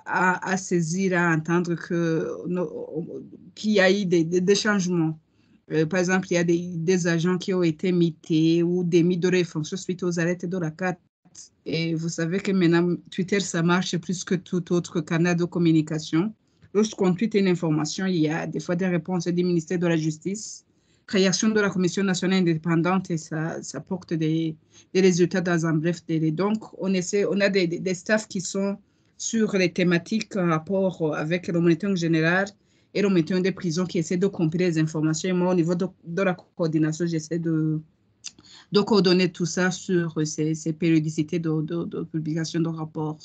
à saisir, à entendre qu'il y a eu des changements. Par exemple, il y a des agents qui ont été mités ou démis de leurs fonctions suite aux arrêtés de la CAT. Et vous savez que maintenant, Twitter, ça marche plus que tout autre canal de communication. Lorsqu'on tweete une information, il y a des fois des réponses du ministère de la Justice, création de la Commission nationale indépendante et ça porte des résultats dans un bref délai. Donc, on a des staffs qui sont sur les thématiques en rapport avec le monitoring général et le monitoring des prisons qui essaient de compiler les informations. Et moi, au niveau de la coordination, j'essaie de coordonner tout ça sur ces périodicités de publication de rapports.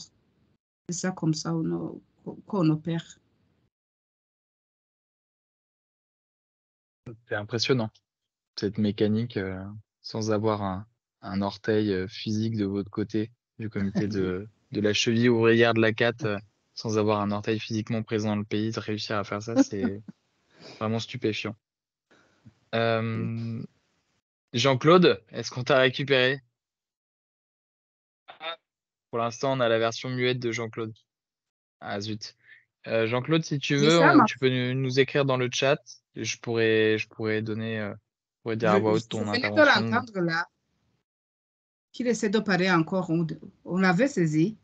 C'est ça comme ça qu'on opère. C'est impressionnant, cette mécanique, sans avoir un orteil physique de votre côté du comité de la cheville ouvrière de la CAT, sans avoir un orteil physiquement présent dans le pays, de réussir à faire ça, c'est vraiment stupéfiant. Jean-Claude, est-ce qu'on t'a récupéré? Pour l'instant, on a la version muette de Jean-Claude. Ah zut. Jean-Claude, si tu veux, tu peux nous écrire dans le chat. Et je pourrais donner, dire à voix haute ton venais de intervention. l'entendre là, qu'il essaie de parler encore. On l'avait saisi.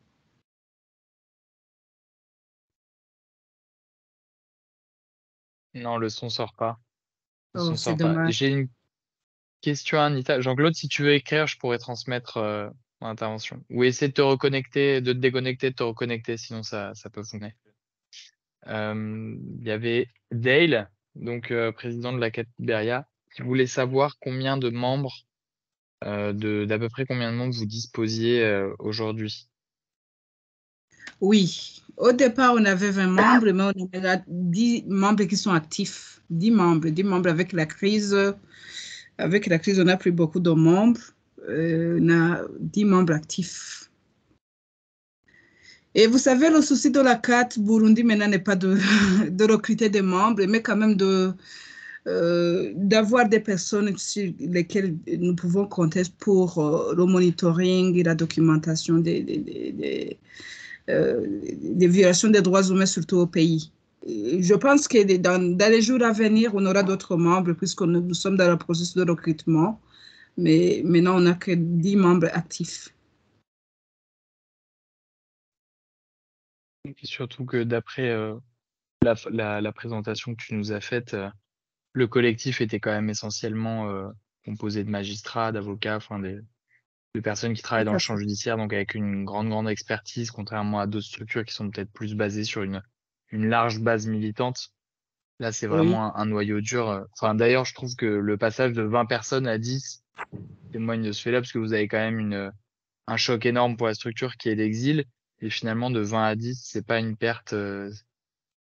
Non, le son sort pas. Le Oh, son c'est sort pas. dommage. J'ai une question à Anita. Jean-Claude, si tu veux écrire, je pourrais transmettre mon intervention. Ou essayer de te reconnecter, de te déconnecter, de te reconnecter, sinon ça peut fonctionner. Il y avait Dale, donc président de la Beria, qui voulait savoir combien de membres, d'à peu près combien de membres vous disposiez aujourd'hui. Oui, au départ, on avait 20 membres, mais on a 10 membres qui sont actifs. 10 membres avec la crise. Avec la crise, on n'a plus beaucoup de membres. On a 10 membres actifs. Et vous savez, le souci de la CAT Burundi maintenant n'est pas de recruter des membres, mais quand même d'avoir des personnes sur lesquelles nous pouvons compter pour le monitoring et la documentation des violations des droits humains, surtout au pays. Je pense que dans les jours à venir, on aura d'autres membres puisque nous sommes dans le processus de recrutement, mais maintenant, on n'a que 10 membres actifs. Et surtout que d'après la présentation que tu nous as faite, le collectif était quand même essentiellement composé de magistrats, d'avocats, enfin de personnes qui travaillent dans le champ judiciaire, donc avec une grande expertise, contrairement à d'autres structures qui sont peut-être plus basées sur une large base militante. Là, c'est vraiment un noyau dur. Enfin, d'ailleurs, je trouve que le passage de 20 personnes à 10 témoigne de ce fait-là, parce que vous avez quand même un choc énorme pour la structure qui est l'exil. Et finalement, de 20 à 10, c'est pas une perte.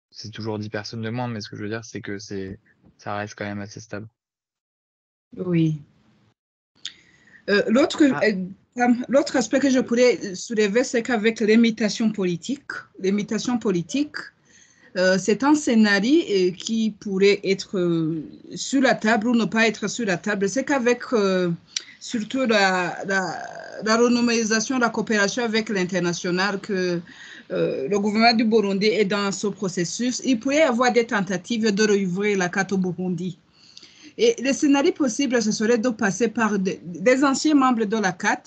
C'est toujours 10 personnes de moins, mais ce que je veux dire, c'est que ça reste quand même assez stable. Oui. L'autre aspect que je pourrais soulever, c'est qu'avec l'imitation politique, c'est un scénario qui pourrait être sur la table ou ne pas être sur la table. C'est qu'avec surtout la renommalisation, la coopération avec l'international, que le gouvernement du Burundi est dans ce processus, il pourrait y avoir des tentatives de rouvrir la carte au Burundi. Et le scénario possible, ce serait de passer par des anciens membres de la CAT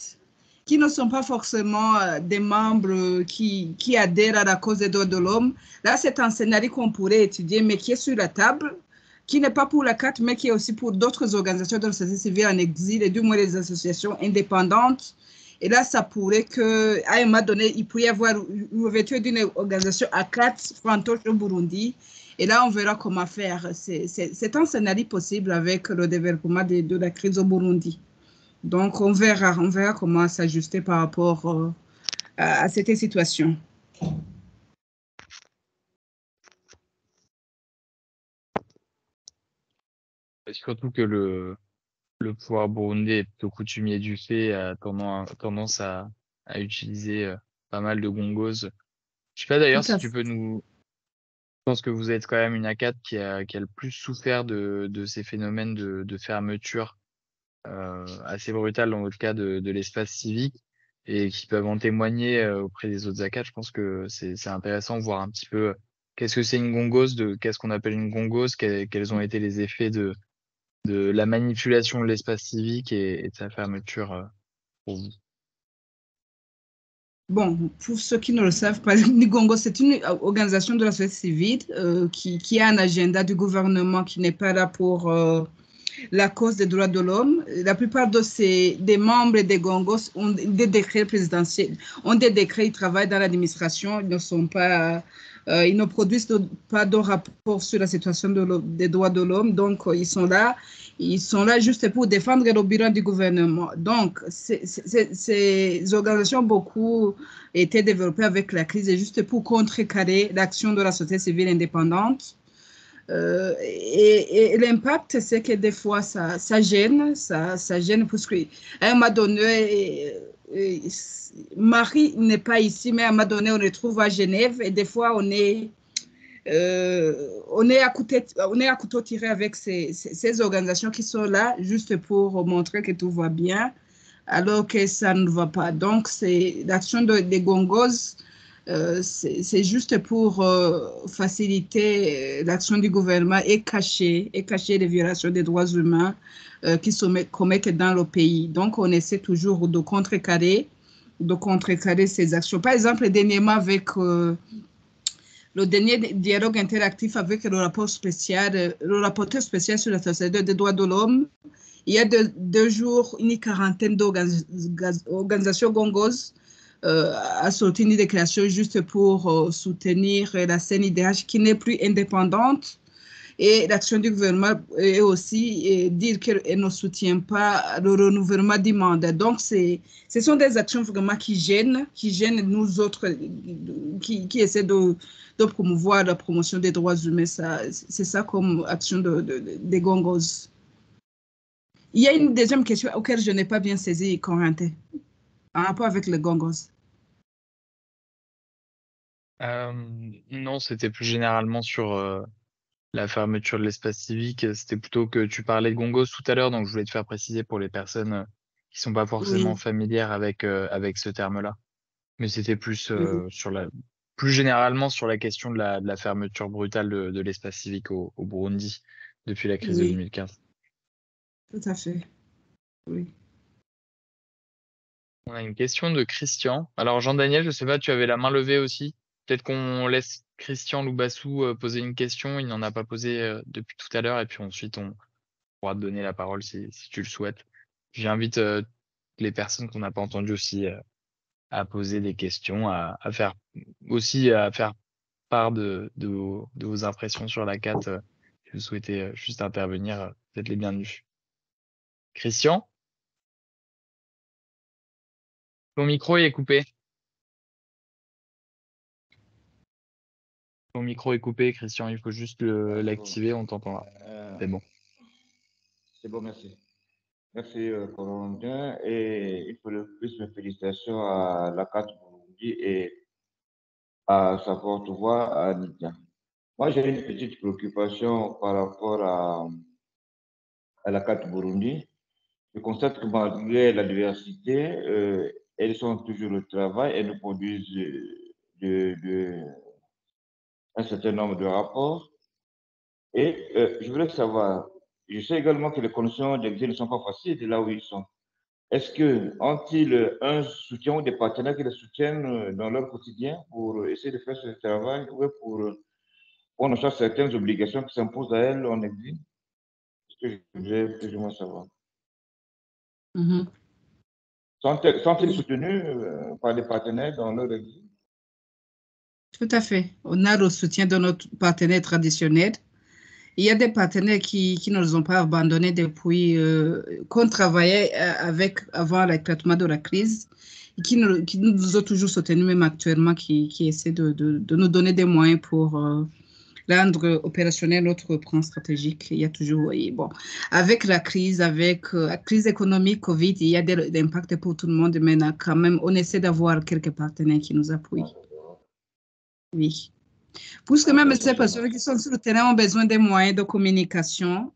qui ne sont pas forcément des membres qui adhèrent à la cause des droits de l'homme. Là, c'est un scénario qu'on pourrait étudier, mais qui est sur la table, qui n'est pas pour la CAT, mais qui est aussi pour d'autres organisations de la société civile en exil, et du moins les associations indépendantes. Et là, ça pourrait qu'à un moment donné, il pourrait y avoir une ouverture d'une organisation à CAT, fantoche au Burundi. Et là, on verra comment faire. C'est un scénario possible avec le développement de la crise au Burundi. Donc, on verra comment s'ajuster par rapport à cette situation. Et surtout que le pouvoir burundais est plutôt coutumier du fait, a tendance à utiliser pas mal de gongos. Je sais pas d'ailleurs si tu peux nous... Je pense que vous êtes quand même une ACAT qui a le plus souffert de ces phénomènes de fermeture assez brutales dans votre cas de l'espace civique et qui peuvent en témoigner auprès des autres ACAT. Je pense que c'est intéressant de voir un petit peu qu'est-ce que c'est une gongose, qu'est-ce qu'on appelle une gongose, quels ont été les effets de la manipulation de l'espace civique et de sa fermeture pour vous. Bon, pour ceux qui ne le savent pas, Nigongo, c'est une organisation de la société civile qui a un agenda du gouvernement qui n'est pas là pour la cause des droits de l'homme. La plupart des membres des Gongos ont des décrets présidentiels, ont des décrets, ils travaillent dans l'administration, ils ne sont pas, ils ne produisent pas de rapport sur la situation des droits de l'homme, donc ils sont là juste pour défendre le bilan du gouvernement. Donc, ces organisations ont beaucoup été développées avec la crise et juste pour contrecarrer l'action de la société civile indépendante. Et l'impact, c'est que des fois, ça gêne parce qu'à un moment donné, Marie n'est pas ici, mais à un moment donné, on le trouve à Genève et des fois, on est à couteau tiré avec ces organisations qui sont là juste pour montrer que tout va bien, alors que ça ne va pas. Donc, l'action des Gongos, c'est juste pour faciliter l'action du gouvernement et cacher les violations des droits humains qui sont commettent dans le pays. Donc, on essaie toujours de contrecarrer ces actions. Par exemple, dernièrement, avec le dernier dialogue interactif avec le rapporteur spécial sur la société des droits de l'homme, il y a 2 jours, une quarantaine d'organisations Gongos a sorti une déclaration juste pour soutenir la CNIDH qui n'est plus indépendante et l'action du gouvernement est aussi dire qu'elle ne soutient pas le renouvellement du mandat. Donc, ce sont des actions vraiment qui gênent nous autres qui essaient de promouvoir la promotion des droits humains. C'est ça comme action des Gongos. Il y a une deuxième question auquel je n'ai pas bien saisi, Corentin, en rapport avec les Gongos. Non, c'était plus généralement sur la fermeture de l'espace civique. C'était plutôt que tu parlais de Gongos tout à l'heure, donc je voulais te faire préciser pour les personnes qui sont pas forcément familières avec ce terme-là. Mais c'était plus plus généralement sur la question de la fermeture brutale de l'espace civique au Burundi depuis la crise de 2015. Tout à fait. Oui. On a une question de Christian. Alors Jean-Daniel, je sais pas, tu avais la main levée aussi. Peut-être qu'on laisse Christian Loubassou poser une question. Il n'en a pas posé depuis tout à l'heure. Et puis ensuite, on pourra te donner la parole si tu le souhaites. J'invite les personnes qu'on n'a pas entendues aussi à poser des questions, à faire part de vos impressions sur la CAT. Si vous souhaitez juste intervenir, vous êtes les bienvenus. Christian? Ton micro est coupé. Ton micro est coupé, Christian. Il faut juste l'activer. On t'entend là. C'est bon. C'est bon, merci. Merci, Corentin. Et il faut le plus mes félicitations à la CAT Burundi et à sa porte-voix, Anita. Moi, j'ai une petite préoccupation par rapport à la CAT Burundi. Je constate que malgré la diversité, elles sont toujours au travail, elles nous produisent un certain nombre de rapports. Et je voulais savoir, je sais également que les conditions d'exil ne sont pas faciles de là où ils sont. Est-ce que ont-ils un soutien ou des partenaires qui les soutiennent dans leur quotidien pour essayer de faire ce travail ou pour prendre en charge certaines obligations qui s'imposent à elles en exil? C'est ce que je voulais plus ou moins savoir. Sont-ils soutenus par des partenaires dans leur exil? Tout à fait. On a le soutien de notre partenaire traditionnel. Il y a des partenaires qui ne nous ont pas abandonnés depuis qu'on travaillait avec avant l'éclatement de la crise, et qui nous ont toujours soutenus, même actuellement, qui essaient de nous donner des moyens pour rendre opérationnel notre plan stratégique. Il y a toujours, bon, avec la crise économique, Covid, il y a des impacts pour tout le monde, mais quand même, on essaie d'avoir quelques partenaires qui nous appuient. Oui. Puisque même ces personnes qui sont sur le terrain ont besoin des moyens de communication,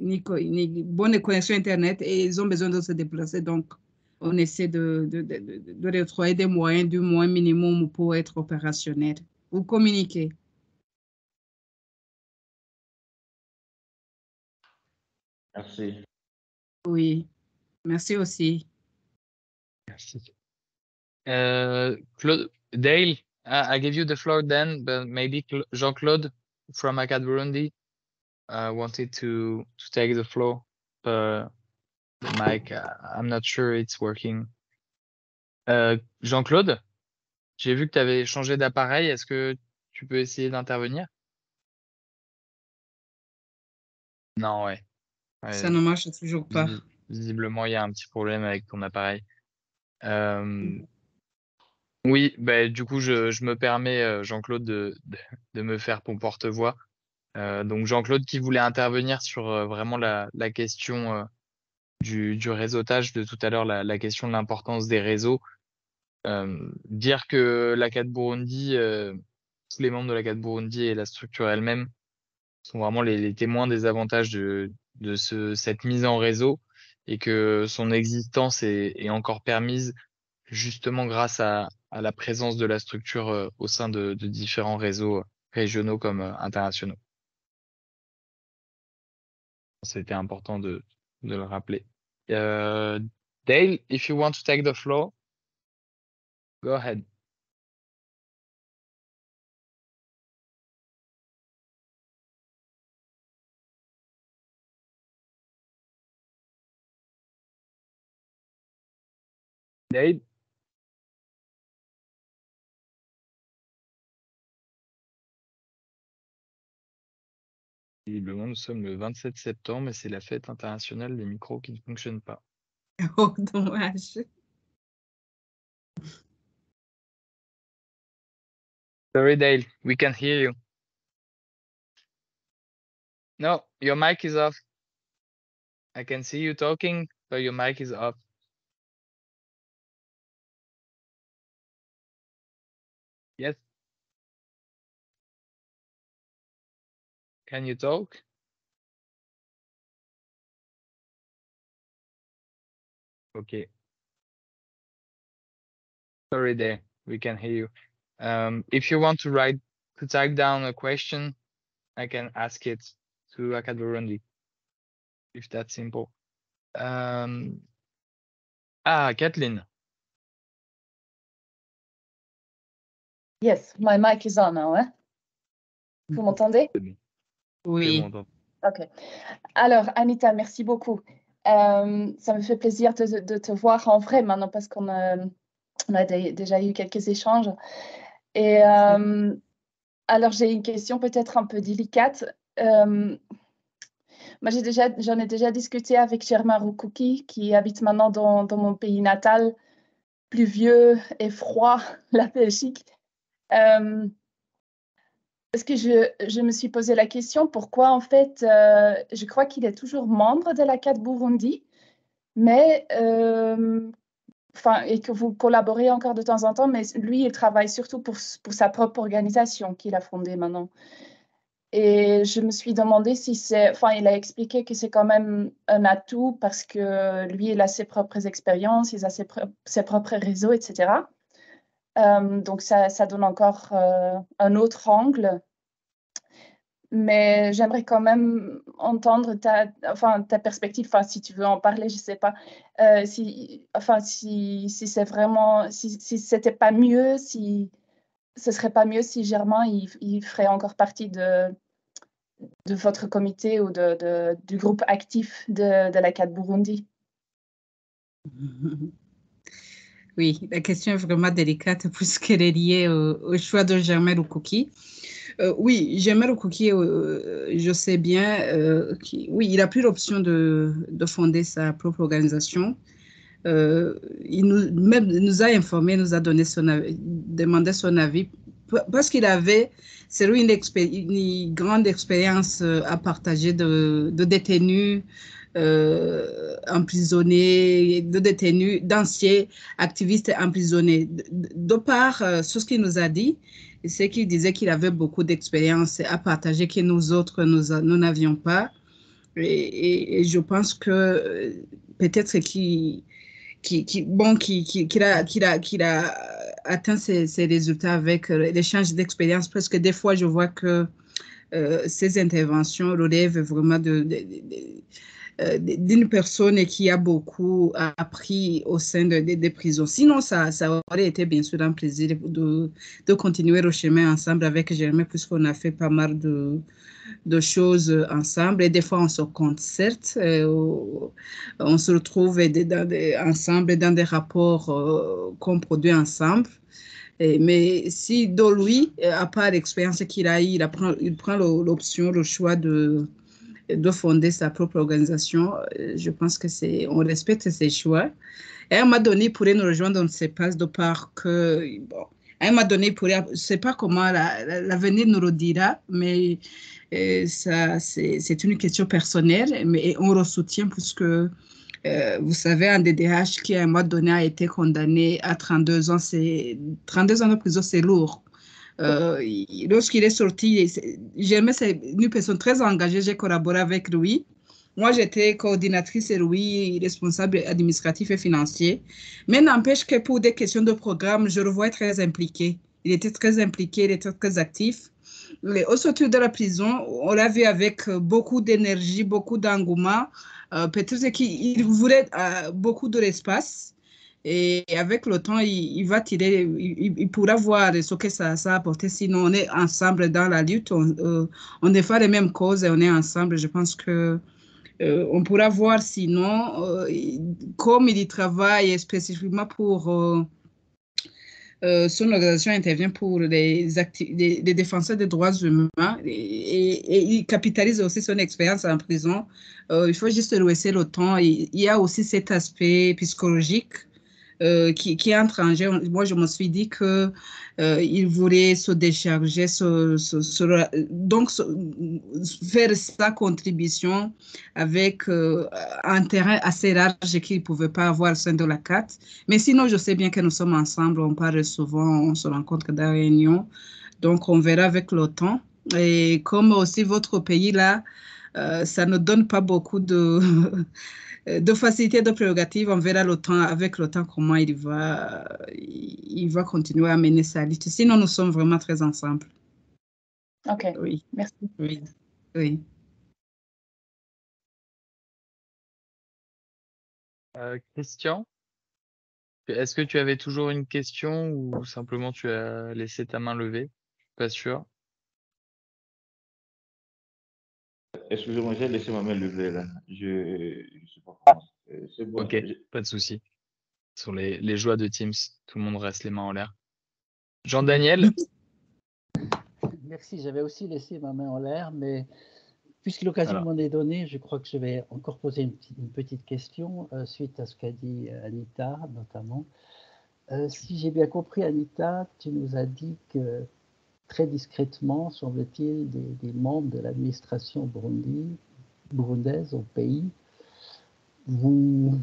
ni bonne connexion Internet et ils ont besoin de se déplacer. Donc, on essaie de retrouver des moyens du moins minimum pour être opérationnel ou communiquer. Merci. Oui, merci aussi. Merci. Claude, Dale, I give you the floor then, but maybe Jean-Claude from ACAD Burundi wanted to take the floor. The mic, I'm not sure it's working. Jean-Claude, j'ai vu que tu avais changé d'appareil. Est-ce que tu peux essayer d'intervenir? Non, ouais. Ça ne marche toujours pas. Visiblement, il y a un petit problème avec ton appareil. Oui, bah, du coup, je me permets, Jean-Claude, de me faire ton porte-voix. Donc, Jean-Claude qui voulait intervenir sur vraiment la question du réseautage de tout à l'heure, la question de l'importance des réseaux. Dire que l'ACAD Burundi, tous les membres de l'ACAD Burundi et la structure elle-même sont vraiment les témoins des avantages de cette mise en réseau et que son existence est encore permise justement grâce à la présence de la structure au sein de différents réseaux régionaux comme internationaux. C'était important de le rappeler. Dale, if you want to take the floor, go ahead. Dale? Visiblement, nous sommes le 27 septembre et c'est la fête internationale des micros qui ne fonctionnent pas. Oh, dommage. Sorry, Dale, we can hear you. No, your mic is off. I can see you talking, but your mic is off. Yes. Can you talk? Okay. Sorry, Dale, we can hear you. If you want to type down a question, I can ask it to ACAD Burundi, if that's simple. Kathleen. Yes, my mic is on now. Hein? Vous m'entendez? Oui. Ok. Alors, Anita, merci beaucoup. Ça me fait plaisir de te voir en vrai maintenant parce qu'on a déjà eu quelques échanges. Et alors, j'ai une question peut-être un peu délicate. Moi, j'en ai déjà discuté avec Germain Rukuki, qui habite maintenant dans mon pays natal, pluvieux et froid, la Belgique. Parce que je me suis posé la question, pourquoi en fait, je crois qu'il est toujours membre de l'ACAD Burundi, mais et que vous collaborez encore de temps en temps, mais lui, il travaille surtout pour sa propre organisation qu'il a fondée maintenant. Et je me suis demandé si il a expliqué que c'est quand même un atout parce que lui, il a ses propres expériences, il a ses propres réseaux, etc. Donc, ça donne encore un autre angle. Mais j'aimerais quand même entendre ta perspective, si tu veux en parler, je ne sais pas, si c'est vraiment, si c'était pas mieux, si ce serait pas mieux si Germain, il ferait encore partie de votre comité ou du groupe actif de l'ACAD Burundi. Oui, la question est vraiment délicate puisqu'elle est liée au choix de Germain Rukuki. Oui, Germain Rukuki, je sais bien, oui, il a pris l'option de fonder sa propre organisation. Il nous a informé, nous a donné demandé son avis parce qu'il avait, c'est lui une grande expérience à partager de détenus emprisonnés, de détenus, d'anciens activistes emprisonnés. De par ce qu'il nous a dit, c'est qu'il disait qu'il avait beaucoup d'expérience à partager que nous autres, nous n'avions pas. Et je pense que peut-être qu'il a atteint ses résultats avec l'échange d'expérience, parce que des fois, je vois que ces interventions relèvent vraiment d'une personne qui a beaucoup appris au sein des prisons. Sinon, ça aurait été bien sûr un plaisir de continuer le chemin ensemble avec Germain, puisqu'on a fait pas mal de choses ensemble. Et des fois, on se concerte, on se retrouve ensemble dans des rapports qu'on produit ensemble. Mais si Dolui, à part l'expérience qu'il a eue, il prend l'option, le choix de fonder sa propre organisation, je pense que on respecte ses choix. Et à un moment donné, il pourrait nous rejoindre, on ne sait pas, de part que, bon, à un moment donné, je ne sais pas comment l'avenir nous le dira, mais ça, c'est une question personnelle, mais on le soutient puisque vous savez, un DDH qui, à un moment donné, a été condamné à 32 ans, 32 ans de prison, c'est lourd. Lorsqu'il est sorti, Germain, c'est une personne très engagée, j'ai collaboré avec lui. Moi, j'étais coordinatrice et lui, responsable administratif et financier. Mais n'empêche que pour des questions de programme, je le vois très impliqué. Il était très impliqué, il était très actif. Au sortir de la prison, on l'a vu avec beaucoup d'énergie, beaucoup d'engouement. Peut-être qu'il voulait beaucoup de l'espace. Et avec le temps, il va tirer, il pourra voir ce que ça a apporté. Sinon, on est ensemble dans la lutte, on défend les mêmes causes et on est ensemble. Je pense que on pourra voir sinon, comme il y travaille spécifiquement pour son organisation intervient pour les défenseurs des droits humains et il capitalise aussi son expérience en prison. Il faut juste lui laisser le temps. Il y a aussi cet aspect psychologique qui entre en jeu. Moi, je me suis dit qu'il voulait se décharger, donc faire sa contribution avec un terrain assez large qu'il ne pouvait pas avoir au sein de la CAT. Mais sinon, je sais bien que nous sommes ensemble, on parle souvent, on se rencontre dans les réunions. Donc, on verra avec le temps. Et comme aussi votre pays, là, ça ne donne pas beaucoup de facilité, de prérogatives. On verra avec le temps comment il va continuer à mener sa lutte. Sinon, nous sommes vraiment très ensemble. OK, oui. Merci. Oui. Christian, est-ce que tu avais toujours une question ou simplement tu as laissé ta main levée? Pas sûr. Excusez-moi, j'ai laissé ma main levée là. Je sais pas comment. C'est bon. Ok, pas de souci. Sur les joies de Teams, tout le monde reste les mains en l'air. Jean-Daniel? Merci, j'avais aussi laissé ma main en l'air, mais puisque l'occasion m'en est donnée, je crois que je vais encore poser une petite question suite à ce qu'a dit Anita, notamment. Si j'ai bien compris, Anita, tu nous as dit que très discrètement, semble-t-il, des membres de l'administration burundaise au pays vous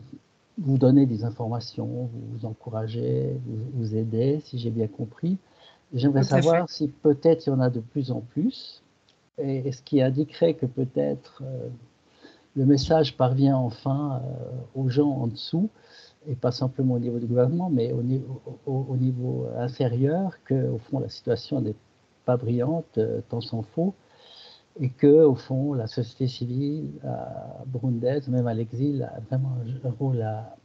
donnez des informations, vous vous encouragez, vous aidez, si j'ai bien compris. J'aimerais savoir si peut-être il y en a de plus en plus, et ce qui indiquerait que peut-être le message parvient enfin aux gens en dessous, et pas simplement au niveau du gouvernement, mais au niveau inférieur, qu'au fond la situation n'est pas brillante, tant s'en faut, et que au fond la société civile burundaise, même à l'exil, a vraiment un rôle à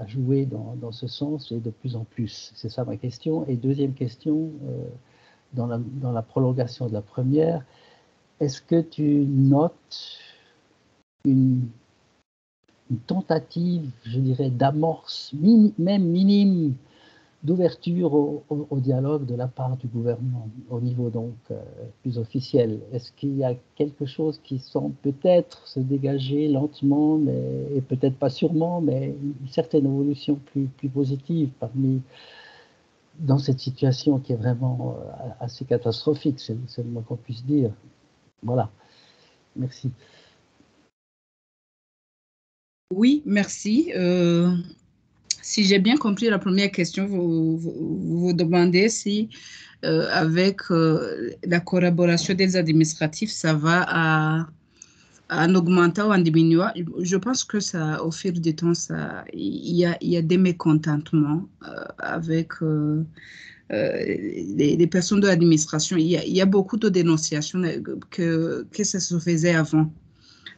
jouer dans ce sens et de plus en plus. C'est ça ma question. Et deuxième question, dans la prolongation de la première, est-ce que tu notes une tentative, je dirais, d'amorce, même minime, d'ouverture au dialogue de la part du gouvernement, au niveau donc plus officiel? Est-ce qu'il y a quelque chose qui semble peut-être se dégager lentement, et peut-être pas sûrement, mais une certaine évolution plus positive dans cette situation qui est vraiment assez catastrophique, c'est le moins qu'on puisse dire. Voilà. Merci. Oui, merci. Si j'ai bien compris la première question, vous demandez si avec la collaboration des administratifs, ça va en augmentant ou en diminuant, je pense que ça, au fil du temps, il y a des mécontentements avec les personnes de l'administration. Il y a beaucoup de dénonciations que ça se faisait avant.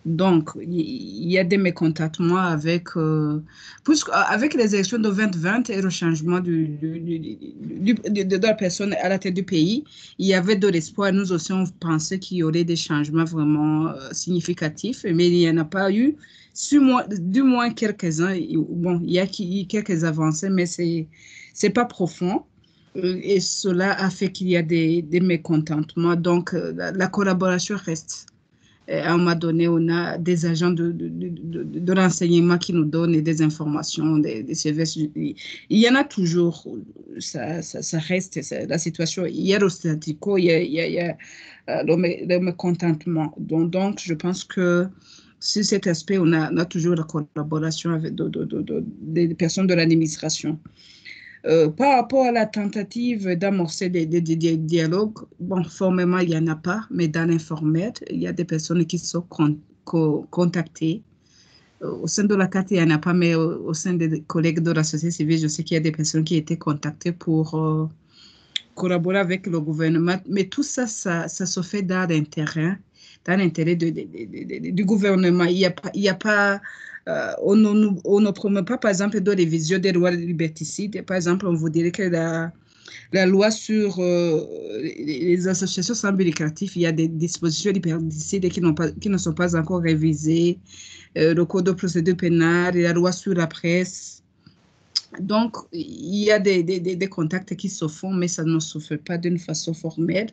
Donc, il y a des mécontentements avec les élections de 2020 et le changement de la personne à la tête du pays. Il y avait de l'espoir. Nous aussi, on pensait qu'il y aurait des changements vraiment significatifs, mais il n'y en a pas eu. Du moins quelques-uns. Bon, il y a quelques avancées, mais c'est pas profond. Et cela a fait qu'il y a des mécontentements. Donc, la collaboration reste. À un moment donné, on a des agents de renseignement qui nous donnent des informations, des services. Il y en a toujours. Ça reste la situation. Il y a le statu quo, il y a le mécontentement. Donc, je pense que sur cet aspect, on a toujours la collaboration avec des personnes de l'administration. Par rapport à la tentative d'amorcer des dialogues, bon, formellement, il n'y en a pas, mais dans l'informel, il y a des personnes qui sont contactées. Au sein de la CAT, il n'y en a pas, mais au sein des collègues de la société civile, je sais qu'il y a des personnes qui ont été contactées pour collaborer avec le gouvernement. Mais tout ça, ça se fait dans l'intérêt du gouvernement. Il n'y a pas on ne promeut pas, par exemple, de révision des lois liberticides. Par exemple, on vous dirait que la loi sur les associations sans but lucratif, il y a des dispositions liberticides qui ne sont pas encore révisées, le code de procédure pénale, la loi sur la presse. Donc, il y a des contacts qui se font, mais ça ne se fait pas d'une façon formelle.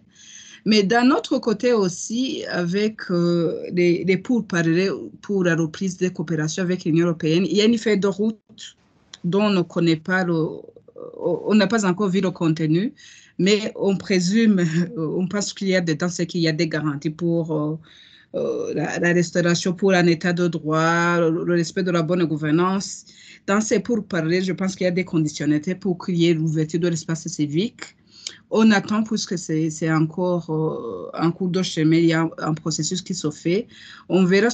Mais d'un autre côté aussi, avec les pourparlers pour la reprise des coopérations avec l'Union européenne, il y a une feuille de route dont on ne connaît pas on n'a pas encore vu le contenu, mais on présume, on pense qu'il y a dedans, c'est qu'il y a des garanties pour la restauration, pour un état de droit, le respect de la bonne gouvernance. Dans ces pourparlers, je pense qu'il y a des conditionnalités pour qu'il y ait l'ouverture de l'espace civique. On attend puisque c'est encore en cours de chemin, il y a un processus qui se fait. On verra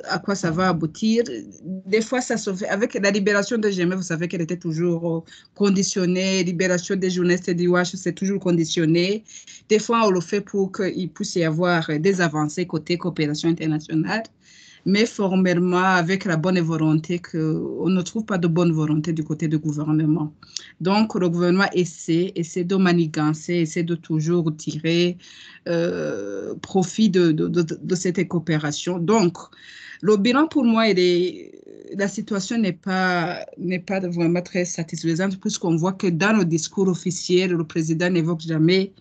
à quoi ça va aboutir. Des fois, ça se fait avec la libération de Genève, vous savez qu'elle était toujours conditionnée. Libération des journalistes et du WASH, c'est toujours conditionné. Des fois, on le fait pour qu'il puisse y avoir des avancées côté coopération internationale. Mais formellement, avec la bonne volonté, on ne trouve pas de bonne volonté du côté du gouvernement. Donc, le gouvernement essaie de manigancer, essaie de toujours tirer profit de cette coopération. Donc, le bilan pour moi, la situation n'est pas vraiment très satisfaisante puisqu'on voit que dans le discours officiel, le président n'évoque jamais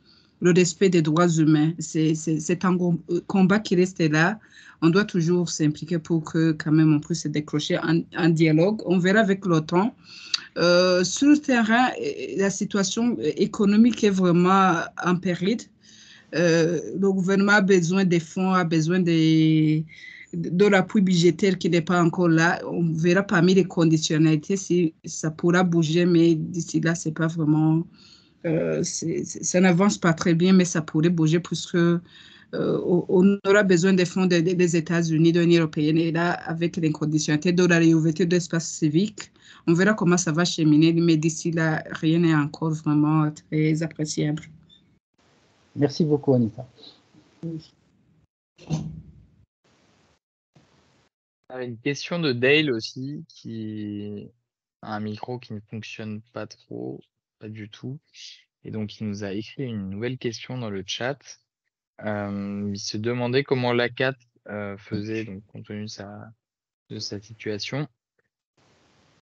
le respect des droits humains. C'est un combat qui reste là. On doit toujours s'impliquer pour que quand même on puisse décrocher un dialogue. On verra avec le temps. Sur le terrain, la situation économique est vraiment en péril. Le gouvernement a besoin des fonds, a besoin de l'appui budgétaire qui n'est pas encore là. On verra parmi les conditionnalités si ça pourra bouger, mais d'ici là, c'est pas vraiment... ça n'avance pas très bien, mais ça pourrait bouger puisque on aura besoin des fonds des États-Unis, de l'Union européenne. Et là, avec l'inconditionnalité de la réouverture de l'espace civique, on verra comment ça va cheminer. Mais d'ici là, rien n'est encore vraiment très appréciable. Merci beaucoup, Anita. Une question de Dale aussi, qui a un micro qui ne fonctionne pas du tout. Et donc, il nous a écrit une nouvelle question dans le chat. Il se demandait comment l'ACAT faisait, donc, compte tenu de sa situation,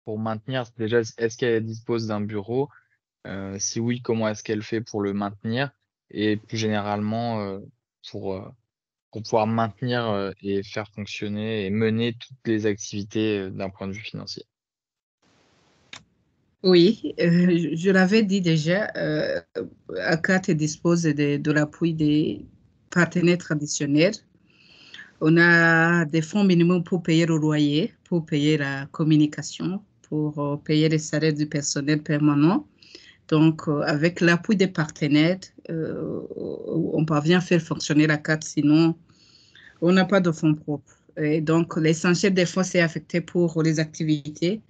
pour maintenir, déjà, est-ce qu'elle dispose d'un bureau? Si oui, comment est-ce qu'elle fait pour le maintenir? Et plus généralement, pour pouvoir maintenir et faire fonctionner et mener toutes les activités d'un point de vue financier. Oui, je l'avais dit déjà, ACAT dispose de l'appui des partenaires traditionnels. On a des fonds minimums pour payer le loyer, pour payer la communication, pour payer les salaires du personnel permanent. Donc, avec l'appui des partenaires, on parvient à faire fonctionner l'ACAT. Sinon, On n'a pas de fonds propres. Et donc, l'essentiel des fonds, c'est affecté pour les activités,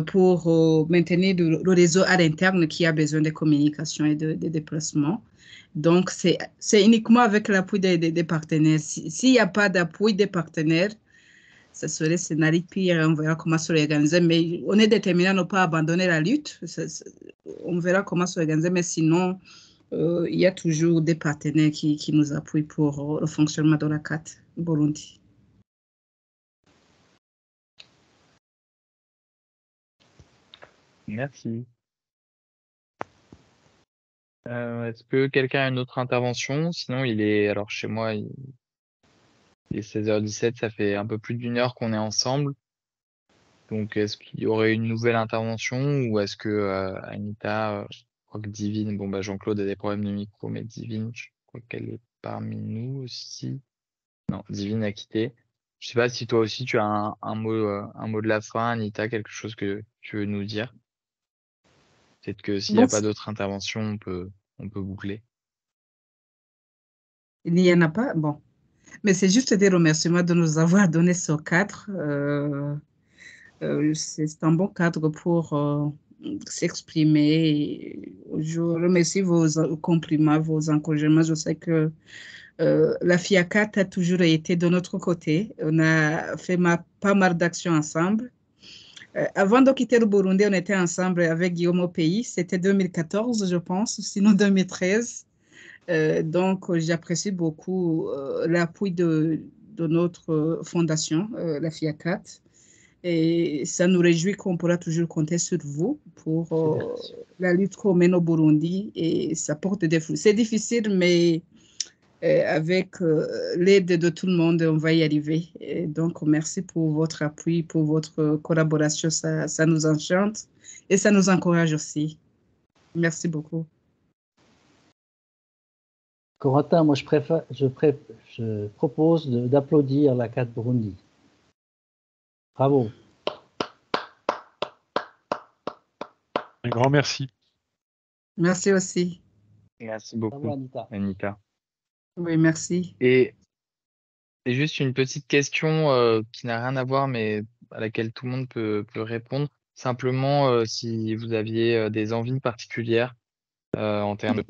pour maintenir le réseau à l'interne qui a besoin de communication et de déplacement. Donc, c'est uniquement avec l'appui des partenaires. S'il n'y a pas d'appui des partenaires, ça serait scénario pire. On verra comment se réorganiser. Mais on est déterminé à ne pas abandonner la lutte. On verra comment se réorganiser. Mais sinon, il y a toujours des partenaires qui nous appuient pour le fonctionnement de la CAT Burundi. Merci. Est-ce que quelqu'un a une autre intervention? Sinon, alors chez moi, il est 16h17, ça fait un peu plus d'1 heure qu'on est ensemble. Donc, est-ce qu'il y aurait une nouvelle intervention ou est-ce que Anita, je crois que Divine, bon bah Jean-Claude a des problèmes de micro, mais Divine, je crois qu'elle est parmi nous aussi. Non, Divine a quitté. Je sais pas si toi aussi tu as un mot de la fin, Anita, quelque chose que tu veux nous dire. Peut-être que s'il n'y Bon, a pas d'autres interventions, on peut boucler. Il n'y en a pas? Bon. Mais c'est juste des remerciements de nous avoir donné ce cadre. C'est un bon cadre pour s'exprimer. Je remercie vos compliments, vos encouragements. Je sais que la FIACAT a toujours été de notre côté. On a fait pas mal d'actions ensemble. Avant de quitter le Burundi, on était ensemble avec Guillaume au pays. C'était 2014, je pense, sinon 2013. Donc, j'apprécie beaucoup l'appui de notre fondation, la FIACAT. Et ça nous réjouit qu'on pourra toujours compter sur vous pour la lutte qu'on mène au Burundi et ça porte des fruits. C'est difficile, mais avec l'aide de tout le monde, on va y arriver. Et donc, merci pour votre appui, pour votre collaboration. Ça nous enchante et ça nous encourage aussi. Merci beaucoup. Corentin, moi je propose d'applaudir la CAT Burundi. Bravo. Un grand merci. Merci aussi. Merci Bravo, beaucoup, Anita. Anita. Oui, merci. Et juste une petite question qui n'a rien à voir, mais à laquelle tout le monde peut répondre. Simplement, si vous aviez des envies particulières en termes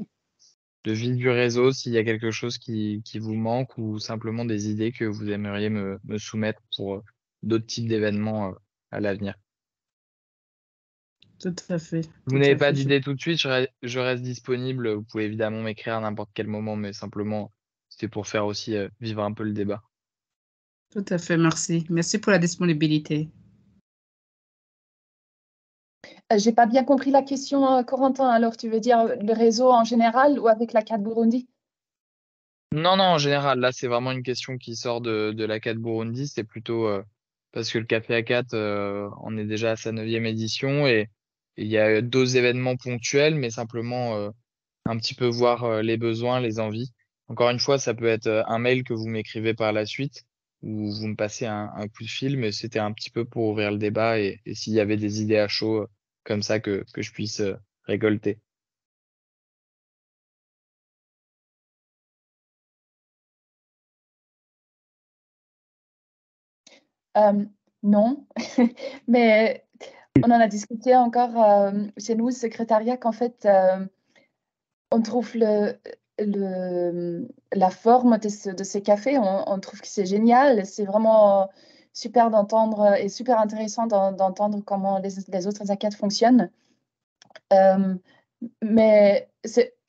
de vie du réseau, s'il y a quelque chose qui vous manque ou simplement des idées que vous aimeriez me soumettre pour d'autres types d'événements à l'avenir. Tout à fait. Si Tout vous n'avez à pas fait. d'idée tout de suite, je reste disponible. Vous pouvez évidemment m'écrire à n'importe quel moment, mais simplement, c'était pour faire aussi vivre un peu le débat. Tout à fait, merci. Merci pour la disponibilité. J'ai pas bien compris la question, Corentin. Alors, tu veux dire le réseau en général ou avec la CAT Burundi? Non, non, en général, là, c'est vraiment une question qui sort de la CAT Burundi. C'est plutôt parce que le Café A4 en est déjà à sa 9e édition et il y a d'autres événements ponctuels, mais simplement un petit peu voir les besoins, les envies. Encore une fois, ça peut être un mail que vous m'écrivez par la suite ou vous me passez un coup de fil, mais c'était un petit peu pour ouvrir le débat et s'il y avait des idées à chaud comme ça que je puisse récolter. Non, mais on en a discuté encore chez nous, au secrétariat, qu'en fait, on trouve la forme de ces cafés, on trouve que c'est génial. C'est vraiment super d'entendre et super intéressant d'entendre comment les autres ACAD fonctionnent. Mais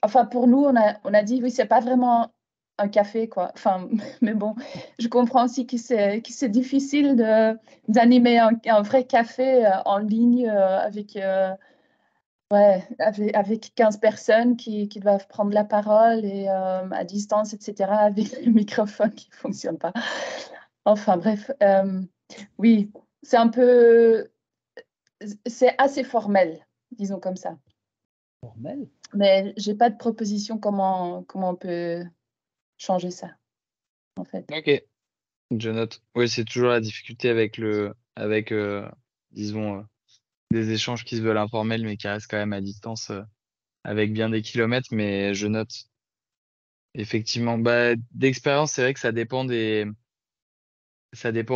enfin, pour nous, on a dit, oui, c'est pas vraiment un café, quoi. Enfin, mais bon, je comprends aussi que c'est difficile d'animer un vrai café en ligne avec 15 personnes qui doivent prendre la parole et à distance, etc., avec les microphones qui ne fonctionnent pas. Enfin, bref, oui, c'est assez formel, disons comme ça. Formel. Mais j'ai pas de proposition comment on peut changer ça, en fait. Ok, je note. Oui, c'est toujours la difficulté avec disons, des échanges qui se veulent informels, mais qui restent quand même à distance, avec bien des kilomètres, mais je note. Effectivement, d'expérience, c'est vrai que ça dépend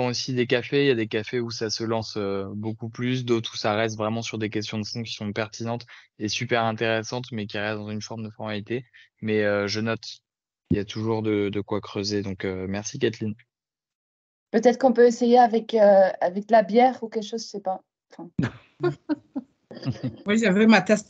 aussi des cafés. Il y a des cafés où ça se lance beaucoup plus, d'autres où ça reste vraiment sur des questions de fond qui sont pertinentes et super intéressantes, mais qui restent dans une forme de formalité. Mais je note, il y a toujours de quoi creuser. Donc merci Kathleen. Peut-être qu'on peut essayer avec de la bière ou quelque chose, je sais pas. Enfin, Oui, j'avais ma tasse